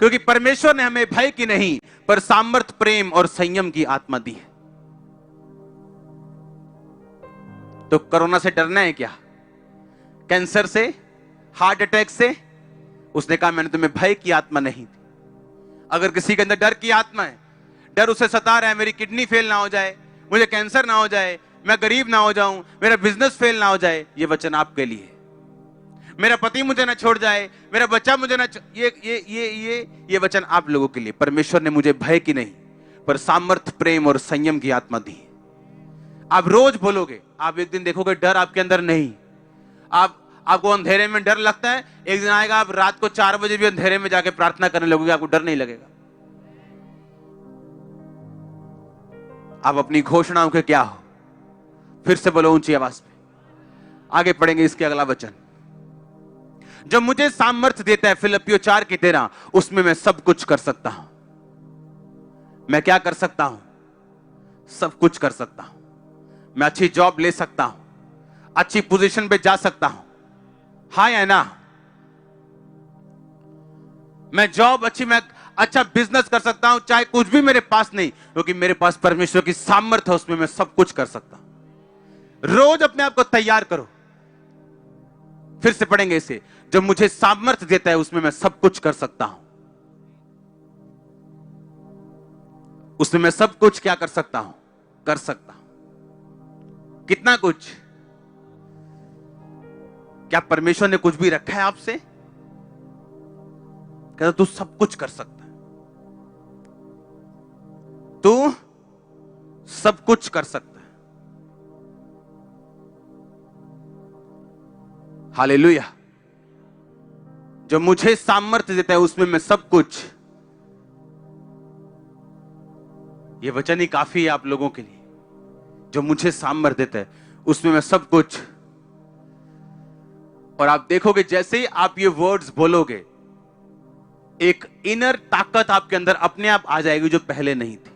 क्योंकि परमेश्वर ने हमें भय की नहीं पर सामर्थ, प्रेम और संयम की आत्मा दी है। तो कोरोना से डरना है क्या? कैंसर से, हार्ट अटैक से? उसने कहा मैंने तुम्हें भय की आत्मा नहीं दी। अगर किसी के अंदर डर की आत्मा है, डर उसे सता रहा है, मेरी किडनी फेल ना हो जाए, मुझे कैंसर ना हो जाए, मैं गरीब ना हो जाऊं, मेरा बिजनेस फेल ना हो जाए, ये वचन आपके लिए। मेरा पति मुझे ना छोड़ जाए, मेरा बच्चा मुझे ना ये वचन आप लोगों के लिए। परमेश्वर ने मुझे भय की नहीं पर सामर्थ, प्रेम और संयम की आत्मा दी। आप रोज बोलोगे, आप एक दिन देखोगे डर आपके अंदर नहीं। आपको अंधेरे में डर लगता है, एक दिन आएगा आप रात को 4 बजे भी अंधेरे में जाके प्रार्थना करने लगोगे, आपको डर नहीं लगेगा। आप अपनी घोषणाओं के क्या हो? फिर से बोलो ऊंची आवाज में। आगे पढ़ेंगे इसके अगला वचन। जो मुझे सामर्थ्य देता है, फिलिप्पियों 4:13, उसमें मैं सब कुछ कर सकता हूं। मैं क्या कर सकता हूं? सब कुछ कर सकता हूं। मैं अच्छी जॉब ले सकता हूं, अच्छी पोजीशन पे जा सकता हूं। हाँ या ना? मैं जॉब अच्छी, मैं अच्छा बिजनेस कर सकता हूं, चाहे कुछ भी मेरे पास नहीं, क्योंकि मेरे पास परमेश्वर की सामर्थ्य है, उसमें मैं सब कुछ कर सकता हूं। रोज अपने आप को तैयार करो। फिर से पढ़ेंगे इसे। जब मुझे सामर्थ्य देता है, उसमें मैं सब कुछ कर सकता हूं। उसमें मैं सब कुछ क्या कर सकता हूं? कर सकता हूं। कितना कुछ? क्या परमेश्वर ने कुछ भी रखा है आपसे? कहता तू सब कुछ कर सकता है, तू सब कुछ कर सकता है। हालेलुया। जो मुझे सामर्थ्य देता है, उसमें मैं सब कुछ। यह वचन ही काफी है आप लोगों के लिए। जो मुझे सामर्थ्य देता है, उसमें मैं सब कुछ। और आप देखोगे जैसे ही आप ये वर्ड्स बोलोगे, एक इनर ताकत आपके अंदर अपने आप आ जाएगी जो पहले नहीं थी।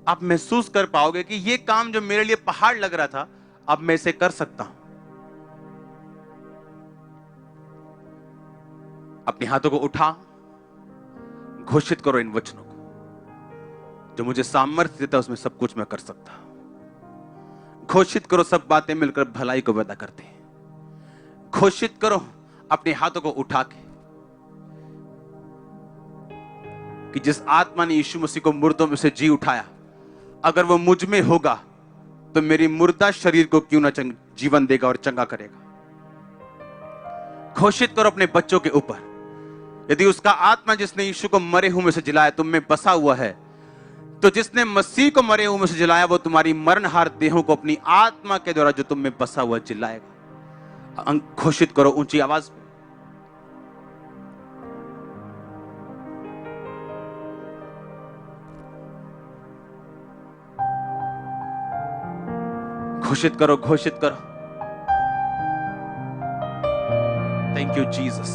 आप महसूस कर पाओगे कि ये काम जो मेरे लिए पहाड़ लग रहा था, अब मैं इसे कर सकता हूं। अपने हाथों को उठा, घोषित करो इन वचनों को। जो मुझे सामर्थ्य देता है, उसमें सब कुछ मैं कर सकता हूं। घोषित करो, सब बातें मिलकर भलाई को पैदा करती हैं। घोषित करो अपने हाथों को उठा के कि जिस आत्मा ने यीशु मसीह को मुर्दों में से जी उठाया, अगर वो मुझ में होगा तो मेरी मुर्दा शरीर को क्यों ना जीवन देगा और चंगा करेगा। घोषित करो अपने बच्चों के ऊपर, यदि उसका आत्मा जिसने यीशु को मरे हुए में से जिलाया तुम में बसा हुआ है, तो जिसने मसीह को मरे हुए में से जिलाया, वो तुम्हारी मरणहार देहों को अपनी आत्मा के द्वारा जो तुम में बसा हुआ जिलाएगा। घोषित करो ऊंची आवाज में। घोषित करो, घोषित करो। Thank you Jesus.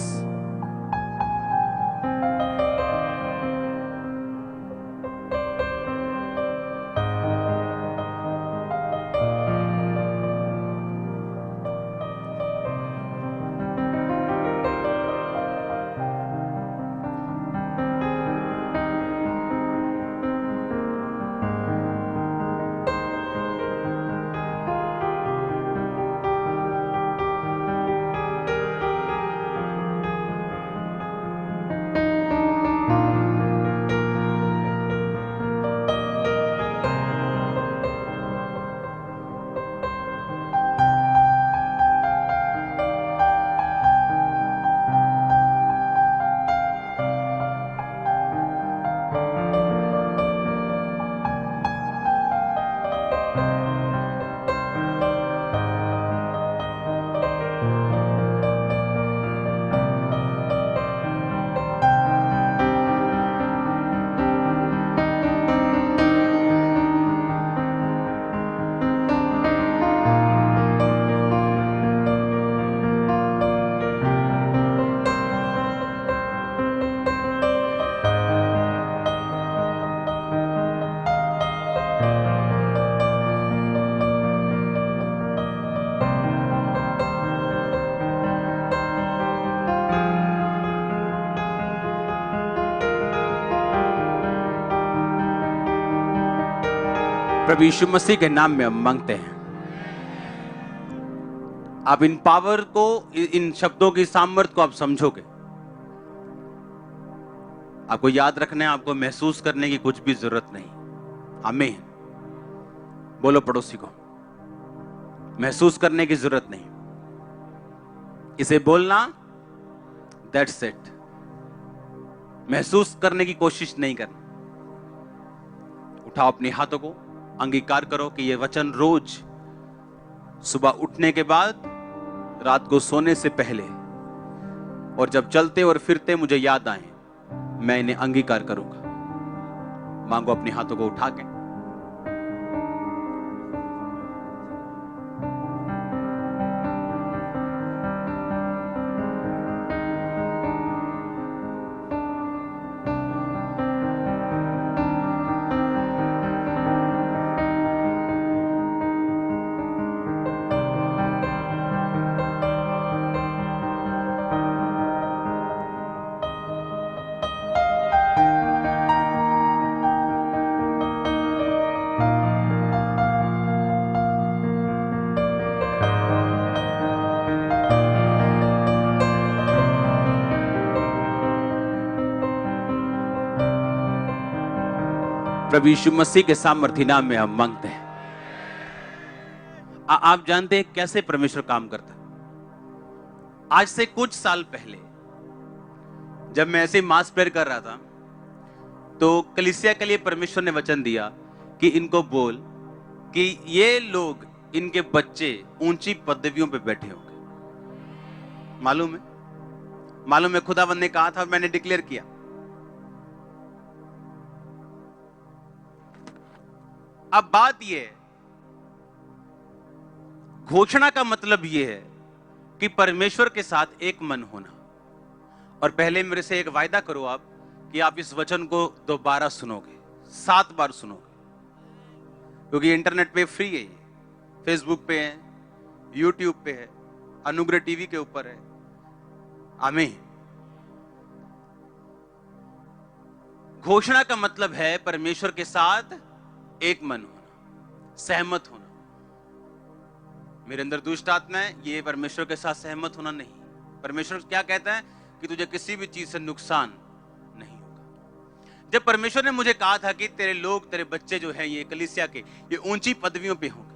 प्रभु यीशु मसीह के नाम में हम मांगते हैं, आप इन पावर को, इन शब्दों की सामर्थ्य को आप समझोगे। आपको याद रखना है, आपको महसूस करने की कुछ भी जरूरत नहीं। आमीन। बोलो पड़ोसी को, महसूस करने की जरूरत नहीं, इसे बोलना, दैट्स इट। महसूस करने की कोशिश नहीं करना। उठाओ अपने हाथों को, अंगीकार करो कि यह वचन रोज सुबह उठने के बाद, रात को सोने से पहले और जब चलते और फिरते मुझे याद आए, मैं इन्हें अंगीकार करूंगा। मांगो अपने हाथों को उठा के। प्रभु यीशु मसीह के सामर्थ्य नाम में हम मांगते हैं। आप जानते हैं कैसे परमेश्वर काम करता है। आज से कुछ साल पहले जब मैं ऐसे मास प्रेयर कर रहा था, तो कलीसिया के लिए परमेश्वर ने वचन दिया कि इनको बोल कि ये लोग, इनके बच्चे ऊंची पदवियों पे बैठे होंगे। मालूम है खुदावंद ने कहा था और मैंने डिक्लेयर किया। अब बात यह है, घोषणा का मतलब यह है कि परमेश्वर के साथ एक मन होना। और पहले मेरे से एक वायदा करो आप कि आप इस वचन को दोबारा सुनोगे, 7 बार सुनोगे, क्योंकि इंटरनेट पे फ्री है, फेसबुक पे है, यूट्यूब पे है, अनुग्रह टीवी के ऊपर है। आमीन। घोषणा का मतलब है परमेश्वर के साथ एक मन होना, सहमत होना। मेरे अंदर दुष्ट आत्मा है, ये परमेश्वर के साथ सहमत होना नहीं। परमेश्वर क्या कहता है कि तुझे किसी भी चीज से नुकसान नहीं होगा। जब परमेश्वर ने मुझे कहा था कि तेरे लोग, तेरे बच्चे जो हैं ये कलीसिया के, ये ऊंची पदवियों पे होंगे,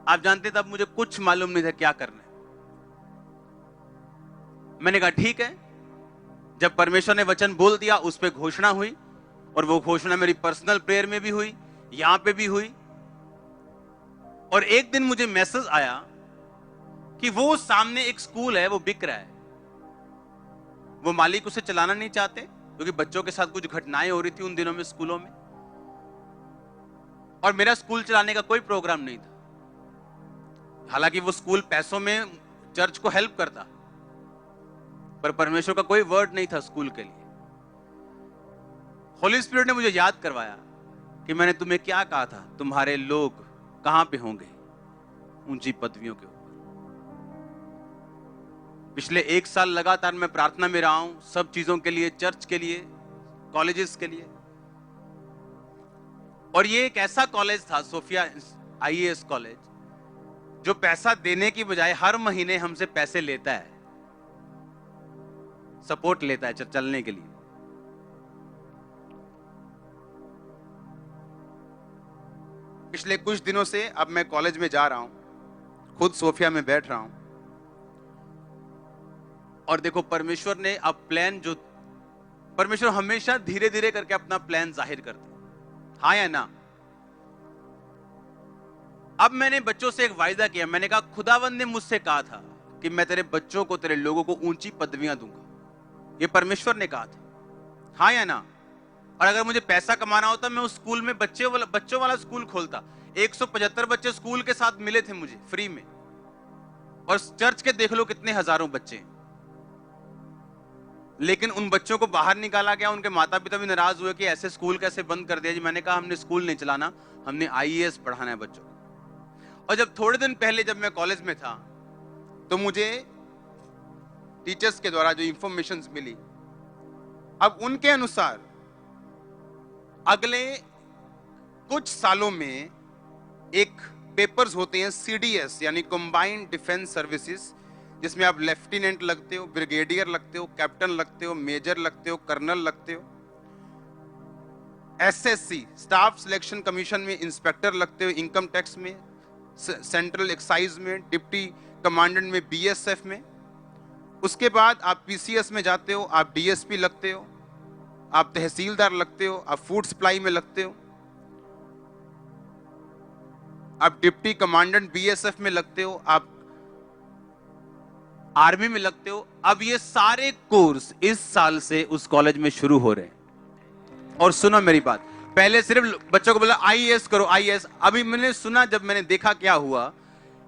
आप जानते तब मुझे कुछ मालूम नहीं था क्या करना है। मैंने कहा ठीक है। जब परमेश्वर ने वचन बोल दिया, उस पर घोषणा हुई, और वो घोषणा मेरी पर्सनल प्रेयर में भी हुई, यहां पे भी हुई। और एक दिन मुझे मैसेज आया कि वो सामने एक स्कूल है, वो बिक रहा है। वो मालिक उसे चलाना नहीं चाहते, क्योंकि बच्चों के साथ कुछ घटनाएं हो रही थी उन दिनों में स्कूलों में। और मेरा स्कूल चलाने का कोई प्रोग्राम नहीं था। हालांकि वो स्कूल पैसों में चर्च को हेल्प करता, पर परमेश्वर का कोई वर्ड नहीं था स्कूल के लिए। होली स्पिरिट ने मुझे याद करवाया कि मैंने तुम्हें क्या कहा था, तुम्हारे लोग कहां पे होंगे, ऊंची पदवियों के ऊपर। पिछले 1 साल लगातार मैं प्रार्थना में रहा हूं, सब चीजों के लिए, चर्च के लिए, कॉलेजेस के लिए। और ये एक ऐसा कॉलेज था, सोफिया IAS कॉलेज, जो पैसा देने की बजाय हर महीने हमसे पैसे लेता है, सपोर्ट लेता है चलने के लिए। पिछले कुछ दिनों से अब मैं कॉलेज में जा रहा हूं, खुद सोफिया में बैठ रहा हूं, और देखो परमेश्वर ने अब प्लान, जो परमेश्वर हमेशा धीरे धीरे करके अपना प्लान जाहिर करते हैं, हाँ या ना। अब मैंने बच्चों से एक वायदा किया। मैंने कहा खुदावंद ने मुझसे कहा था कि मैं तेरे बच्चों को, तेरे लोगों को ऊंची पदवियां दूंगा। ये परमेश्वर ने कहा था, हाँ या ना। और अगर मुझे पैसा कमाना होता, मैं उस स्कूल में बच्चों वाला स्कूल खोलता। 175 बच्चे स्कूल के साथ मिले थे मुझे फ्री में, और चर्च के देख लो कितने हजारों बच्चे। लेकिन उन बच्चों को बाहर निकाला गया। उनके माता पिता भी नाराज हुए कि ऐसे स्कूल कैसे बंद कर दिया जी। मैंने कहा हमने स्कूल नहीं चलाना, हमने IAS पढ़ाना है बच्चों को। और जब थोड़े दिन पहले जब मैं कॉलेज में था, तो मुझे टीचर्स के द्वारा जो इंफॉर्मेशन मिली, अब उनके अनुसार अगले कुछ सालों में एक पेपर्स होते हैं CDS यानी कंबाइंड डिफेंस सर्विसेज, जिसमें आप लेफ्टिनेंट लगते हो, ब्रिगेडियर लगते हो, कैप्टन लगते हो, मेजर लगते हो, कर्नल लगते हो। SSC स्टाफ सिलेक्शन कमीशन में इंस्पेक्टर लगते हो, इनकम टैक्स में, सेंट्रल एक्साइज में, डिप्टी कमांडेंट में, BSF में। उसके बाद आप PCS में जाते हो, आप DSP लगते हो, आप तहसीलदार लगते हो, आप फूड सप्लाई में लगते हो, आप डिप्टी कमांडेंट BSF में लगते हो, आप आर्मी में लगते हो। अब ये सारे कोर्स इस साल से उस कॉलेज में शुरू हो रहे हैं। और सुनो मेरी बात, पहले सिर्फ बच्चों को बोला IAS करो, IAS। अभी मैंने सुना, जब मैंने देखा क्या हुआ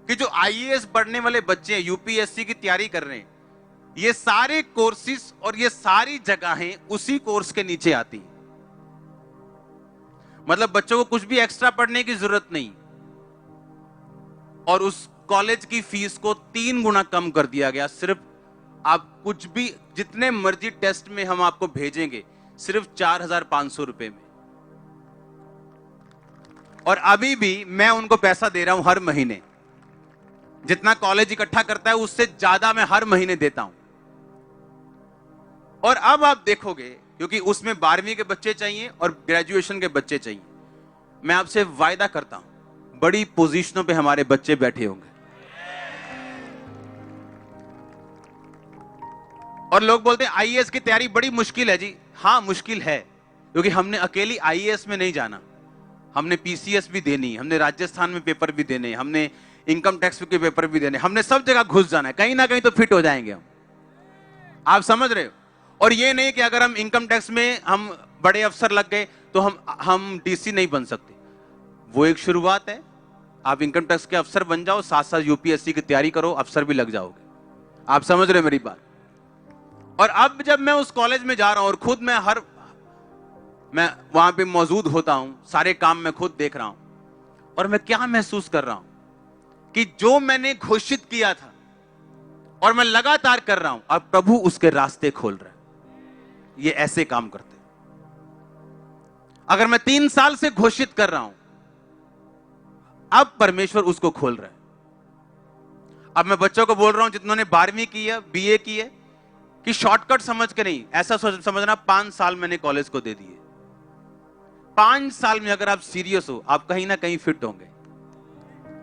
कि जो IAS पढ़ने वाले बच्चे हैं, UPSC की तैयारी कर रहे हैं, ये सारे कोर्सेज और ये सारी जगहें उसी कोर्स के नीचे आती हैं। मतलब बच्चों को कुछ भी एक्स्ट्रा पढ़ने की जरूरत नहीं, और उस कॉलेज की फीस को 3 गुना कम कर दिया गया। सिर्फ आप कुछ भी, जितने मर्जी टेस्ट में हम आपको भेजेंगे, सिर्फ 4,500 रुपए में। और अभी भी मैं उनको पैसा दे रहा हूं हर महीने, जितना कॉलेज इकट्ठा करता है उससे ज्यादा मैं हर महीने देता हूं। और अब आप देखोगे, क्योंकि उसमें 12वीं के बच्चे चाहिए और ग्रेजुएशन के बच्चे चाहिए, मैं आपसे वायदा करता हूं बड़ी पोजीशनों पे हमारे बच्चे बैठे होंगे। और लोग बोलते हैं IAS की तैयारी बड़ी मुश्किल है जी। हां मुश्किल है, क्योंकि हमने अकेली IAS में नहीं जाना, हमने PCS भी देनी, हमने राजस्थान में पेपर भी देने, हमने इनकम टैक्स के पेपर भी देने, हमने सब जगह घुस जाना है, कहीं ना कहीं तो फिट हो जाएंगे हम। आप समझ रहे हो? और ये नहीं कि अगर हम इनकम टैक्स में हम बड़े अफसर लग गए तो हम DC नहीं बन सकते। वो एक शुरुआत है। आप इनकम टैक्स के अफसर बन जाओ, साथ साथ UPSC की तैयारी करो, अफसर भी लग जाओगे। आप समझ रहे हो मेरी बात? और अब जब मैं उस कॉलेज में जा रहा हूं और खुद मैं वहां पे मौजूद होता हूं, सारे काम मैं खुद देख रहा हूं, और मैं क्या महसूस कर रहा हूं कि जो मैंने घोषित किया था और मैं लगातार कर रहा हूं, अब प्रभु उसके रास्ते खोल रहे हैं। ये ऐसे काम करते हैं। अगर मैं 3 साल से घोषित कर रहा हूं, अब परमेश्वर उसको खोल रहा है। अब मैं बच्चों को बोल रहा हूं जिन्होंने 12वीं की है, BA की है, कि शॉर्टकट समझ के नहीं, ऐसा समझना 5 साल मैंने कॉलेज को दे दिए। 5 साल में अगर आप सीरियस हो, आप कहीं ना कहीं फिट होंगे।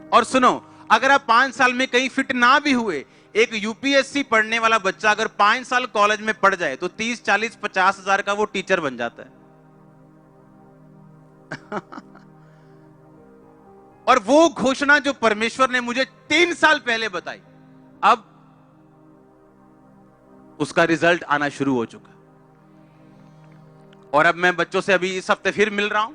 और सुनो, अगर आप 5 साल में कहीं फिट ना भी हुए, एक UPSC पढ़ने वाला बच्चा अगर 5 साल कॉलेज में पढ़ जाए तो 30, 40, 50 हजार का वो टीचर बन जाता है। और वो घोषणा जो परमेश्वर ने मुझे 3 साल पहले बताई, अब उसका रिजल्ट आना शुरू हो चुका। और अब मैं बच्चों से अभी इस हफ्ते फिर मिल रहा हूं,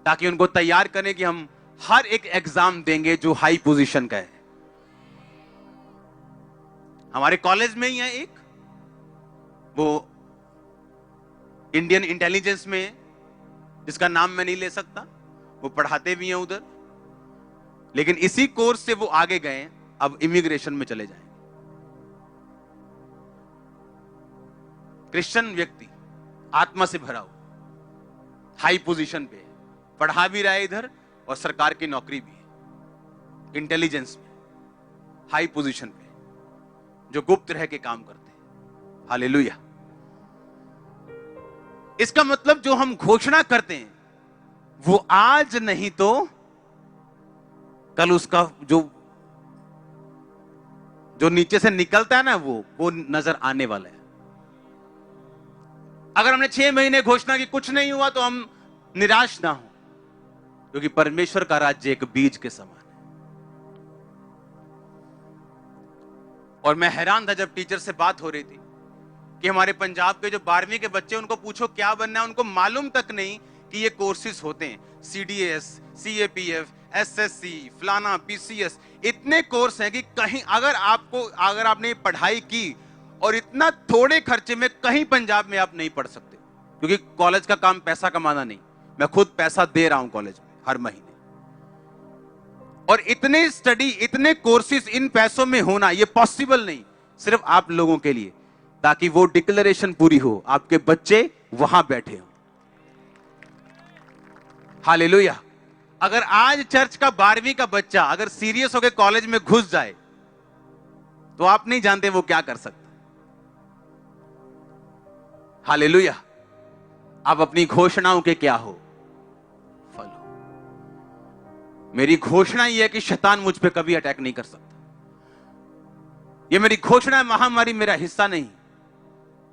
ताकि उनको तैयार करें कि हम हर एक एग्जाम देंगे जो हाई पोजीशन का है। हमारे कॉलेज में ही है एक, वो इंडियन इंटेलिजेंस में है, जिसका नाम मैं नहीं ले सकता, वो पढ़ाते भी हैं उधर, लेकिन इसी कोर्स से वो आगे गए, अब इमिग्रेशन में चले जाएंगे। क्रिश्चियन व्यक्ति, आत्मा से भरा हो, हाई पोजीशन पे है, पढ़ा भी रहा है इधर और सरकार की नौकरी भी है, इंटेलिजेंस में हाई पोजीशन पे, जो गुप्त रह के काम करते हैं। हालेलुया। इसका मतलब जो हम घोषणा करते हैं वो आज नहीं तो कल उसका जो नीचे से निकलता है ना, वो नजर आने वाला है। अगर हमने 6 महीने घोषणा की, कुछ नहीं हुआ, तो हम निराश ना हो, क्योंकि परमेश्वर का राज्य एक बीज के समान है। और मैं हैरान था जब टीचर से बात हो रही थी कि हमारे पंजाब के जो 12वीं के बच्चे, उनको पूछो क्या बनना है, उनको मालूम तक नहीं कि ये कोर्सेज होते हैं। CDS, CAPF, SSC, फलाना, PCS, इतने कोर्स हैं कि कहीं अगर आपने पढ़ाई की और इतना थोड़े खर्चे में कहीं पंजाब में आप नहीं पढ़ सकते, क्योंकि कॉलेज का काम पैसा कमाना नहीं। मैं खुद पैसा दे रहा हूं कॉलेज में हर महीने, और इतने स्टडी, इतने कोर्सेज इन पैसों में होना ये पॉसिबल नहीं, सिर्फ आप लोगों के लिए, ताकि वो डिक्लेरेशन पूरी हो, आपके बच्चे वहां बैठे हो। हालेलुया। अगर आज चर्च का 12वीं का बच्चा अगर सीरियस होकर कॉलेज में घुस जाए तो आप नहीं जानते वो क्या कर सकता। हालेलुया। आप अपनी घोषणाओं के क्या हो, फल हो। मेरी घोषणा यह है कि शैतान मुझ पे कभी अटैक नहीं कर सकता। यह मेरी घोषणा है, महामारी मेरा हिस्सा नहीं।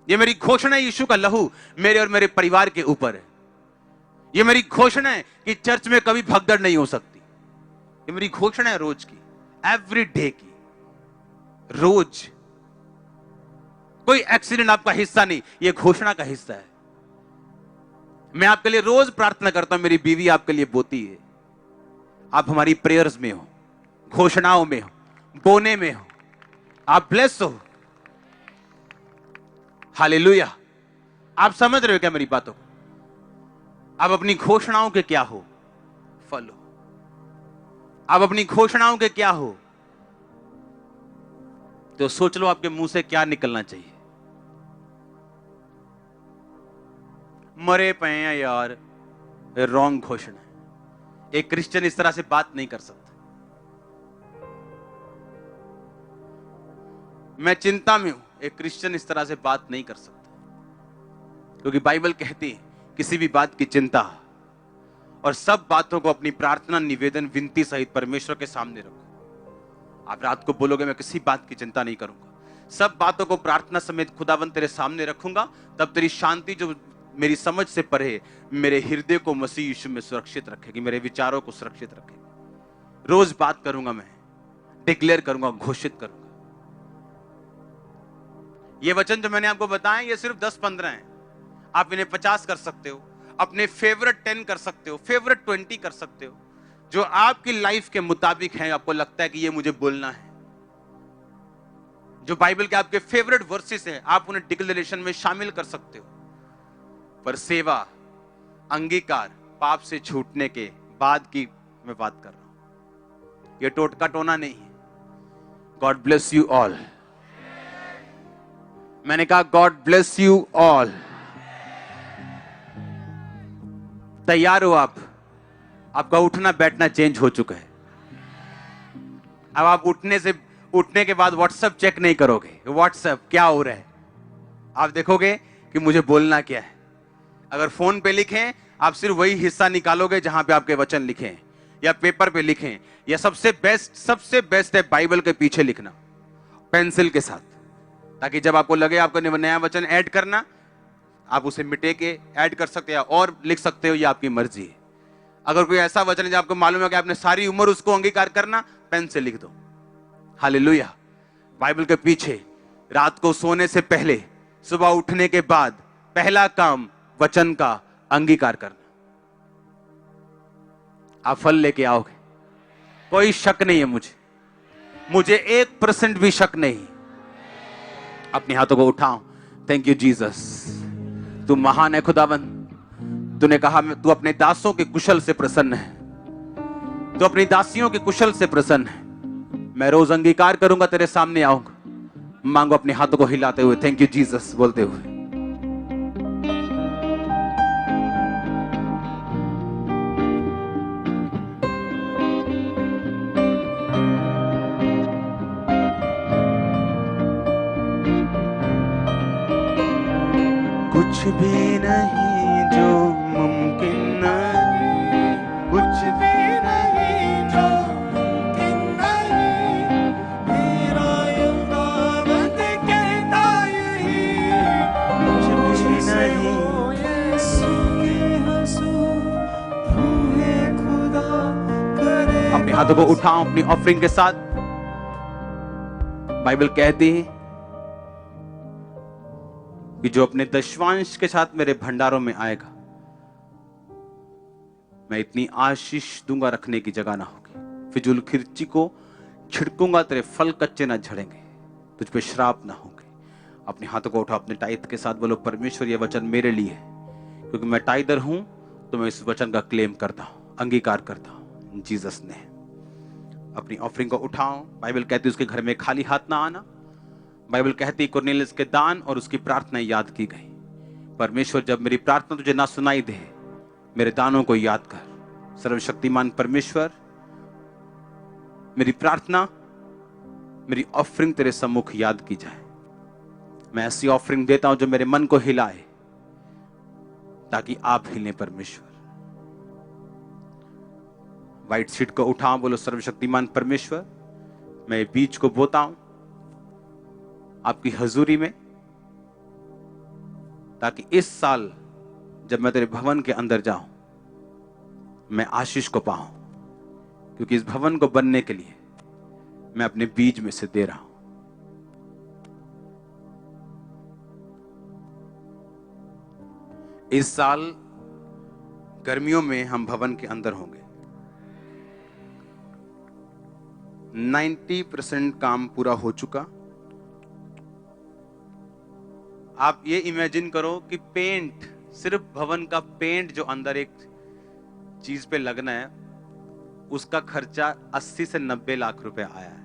यह मेरी घोषणा है, यीशु का लहू मेरे और मेरे परिवार के ऊपर है। यह मेरी घोषणा है कि चर्च में कभी भगदड़ नहीं हो सकती। यह मेरी घोषणा है रोज की, एवरी डे की। रोज कोई एक्सीडेंट आपका हिस्सा नहीं, यह घोषणा का हिस्सा है। मैं आपके लिए रोज प्रार्थना करता हूं, मेरी बीवी आपके लिए बोती है। आप हमारी प्रेयर्स में हो, घोषणाओं में हो, बोने में हो। आप ब्लेस हो। हालेलुया। आप समझ रहे हो क्या मेरी बातों को? आप अपनी घोषणाओं के क्या हो, फल हो। आप अपनी घोषणाओं के क्या हो, तो सोच लो आपके मुंह से क्या निकलना चाहिए। मरे पे हैं यार, रॉन्ग घोषणा है। एक क्रिश्चियन इस तरह से बात नहीं कर सकता। मैं चिंता में हूं, एक क्रिश्चियन इस तरह से बात नहीं कर सकता, क्योंकि बाइबल कहती है किसी भी बात की चिंता और सब बातों को अपनी प्रार्थना, निवेदन, विनती सहित परमेश्वर के सामने रखो। आप रात को बोलोगे मैं किसी बात की चिंता नहीं करूंगा, सब बातों को प्रार्थना समेत खुदावंत तेरे सामने रखूंगा, तब तेरी शांति जो मेरी समझ से परे मेरे हृदय को मसीह यीशु में सुरक्षित रखेगी, मेरे विचारों को सुरक्षित रखेगी। रोज बात करूंगा, मैं डिक्लेयर करूंगा, घोषित करूंगा। ये वचन जो मैंने आपको बताया ये सिर्फ 10-15 हैं। आप इन्हें 50 कर सकते हो, अपने फेवरेट 10 कर सकते हो, फेवरेट 20 कर सकते हो, जो आपकी लाइफ के मुताबिक है। आपको लगता है कि ये मुझे बोलना है, जो बाइबल के आपके फेवरेट वर्सेस हैं, आप उन्हें डिक्लेरेशन में शामिल कर सकते हो। पर सेवा, अंगीकार, पाप से छूटने के बाद की मैं बात कर रहा हूं, ये टोटका टोना नहीं है। God bless you all. मैंने कहा गॉड ब्लेस यू ऑल। तैयार हो आप? आपका उठना बैठना चेंज हो चुका है। अब आप उठने के बाद व्हाट्सएप चेक नहीं करोगे, व्हाट्सएप क्या हो रहा है। आप देखोगे कि मुझे बोलना क्या है। अगर फोन पे लिखें, आप सिर्फ वही हिस्सा निकालोगे जहां पे आपके वचन लिखे हैं, या पेपर पे लिखें, या सबसे बेस्ट है बाइबल के पीछे लिखना पेंसिल के साथ, ताकि जब आपको लगे आपको नया वचन ऐड करना, आप उसे मिटे के ऐड कर सकते हो और लिख सकते हो, ये आपकी मर्जी है। अगर कोई ऐसा वचन है जो आपको मालूम है कि आपने सारी उम्र उसको अंगीकार करना, पेन से लिख दो। हालेलुया। बाइबल के पीछे रात को सोने से पहले, सुबह उठने के बाद पहला काम वचन का अंगीकार करना। आप फल लेके आओगे, कोई शक नहीं है मुझे 1% भी शक नहीं। अपने हाथों को उठाओ। थैंक यू जीसस, तू महान है खुदावन। तूने कहा तू अपने दासों के कुशल से प्रसन्न है, तू अपनी दासियों के कुशल से प्रसन्न है। मैं रोज अंगीकार करूंगा, तेरे सामने आऊंगा। मांगो अपने हाथों को हिलाते हुए, थैंक यू जीसस बोलते हुए। कुछ भी नहीं जो मुमकिन नहीं, कुछ भी नहीं जो मुमकिन नहीं। मेरा खुदावंद कहता यही, कुछ भी नहीं यीशु के हसूर, तू है खुदा करे। अपने हाथों को उठाओ अपनी ऑफरिंग के साथ। बाइबल कहती है कि जो अपने दशवांश के साथ मेरे भंडारों में आएगा, मैं इतनी आशीष दूंगा रखने की जगह ना होगी। फिजूल खर्ची को छिड़कूंगा, तेरे फल कच्चे ना झड़ेंगे, तुझ पे श्राप ना होंगे। अपने हाथों को उठाओ, अपने टाइट के साथ बोलो, परमेश्वर ये वचन मेरे लिए है, क्योंकि मैं टाइदर हूं तो मैं इस वचन का क्लेम करता हूं, अंगीकार करता हूं जीसस ने। अपनी ऑफरिंग को उठाओ। बाइबल कहती है उसके घर में खाली हाथ ना आना। बाइबल कहती है कुरनेलियुस के दान और उसकी प्रार्थना याद की गई। परमेश्वर, जब मेरी प्रार्थना तुझे ना सुनाई दे, मेरे दानों को याद कर। सर्वशक्तिमान परमेश्वर, मेरी प्रार्थना, मेरी ऑफरिंग तेरे सम्मुख याद की जाए। मैं ऐसी ऑफरिंग देता हूं जो मेरे मन को हिलाए, ताकि आप हिलें परमेश्वर। व्हाइट सीट को उठाओ, बोलो सर्वशक्तिमान परमेश्वर, मैं बीज को बोता हूं आपकी हजूरी में, ताकि इस साल जब मैं तेरे भवन के अंदर जाऊं, मैं आशीष को पाऊं, क्योंकि इस भवन को बनने के लिए मैं अपने बीज में से दे रहा हूं। इस साल गर्मियों में हम भवन के अंदर होंगे। 90% काम पूरा हो चुका। आप ये इमेजिन करो कि पेंट, सिर्फ भवन का पेंट जो अंदर एक चीज पे लगना है, उसका खर्चा 80 से 90 लाख रुपए आया है।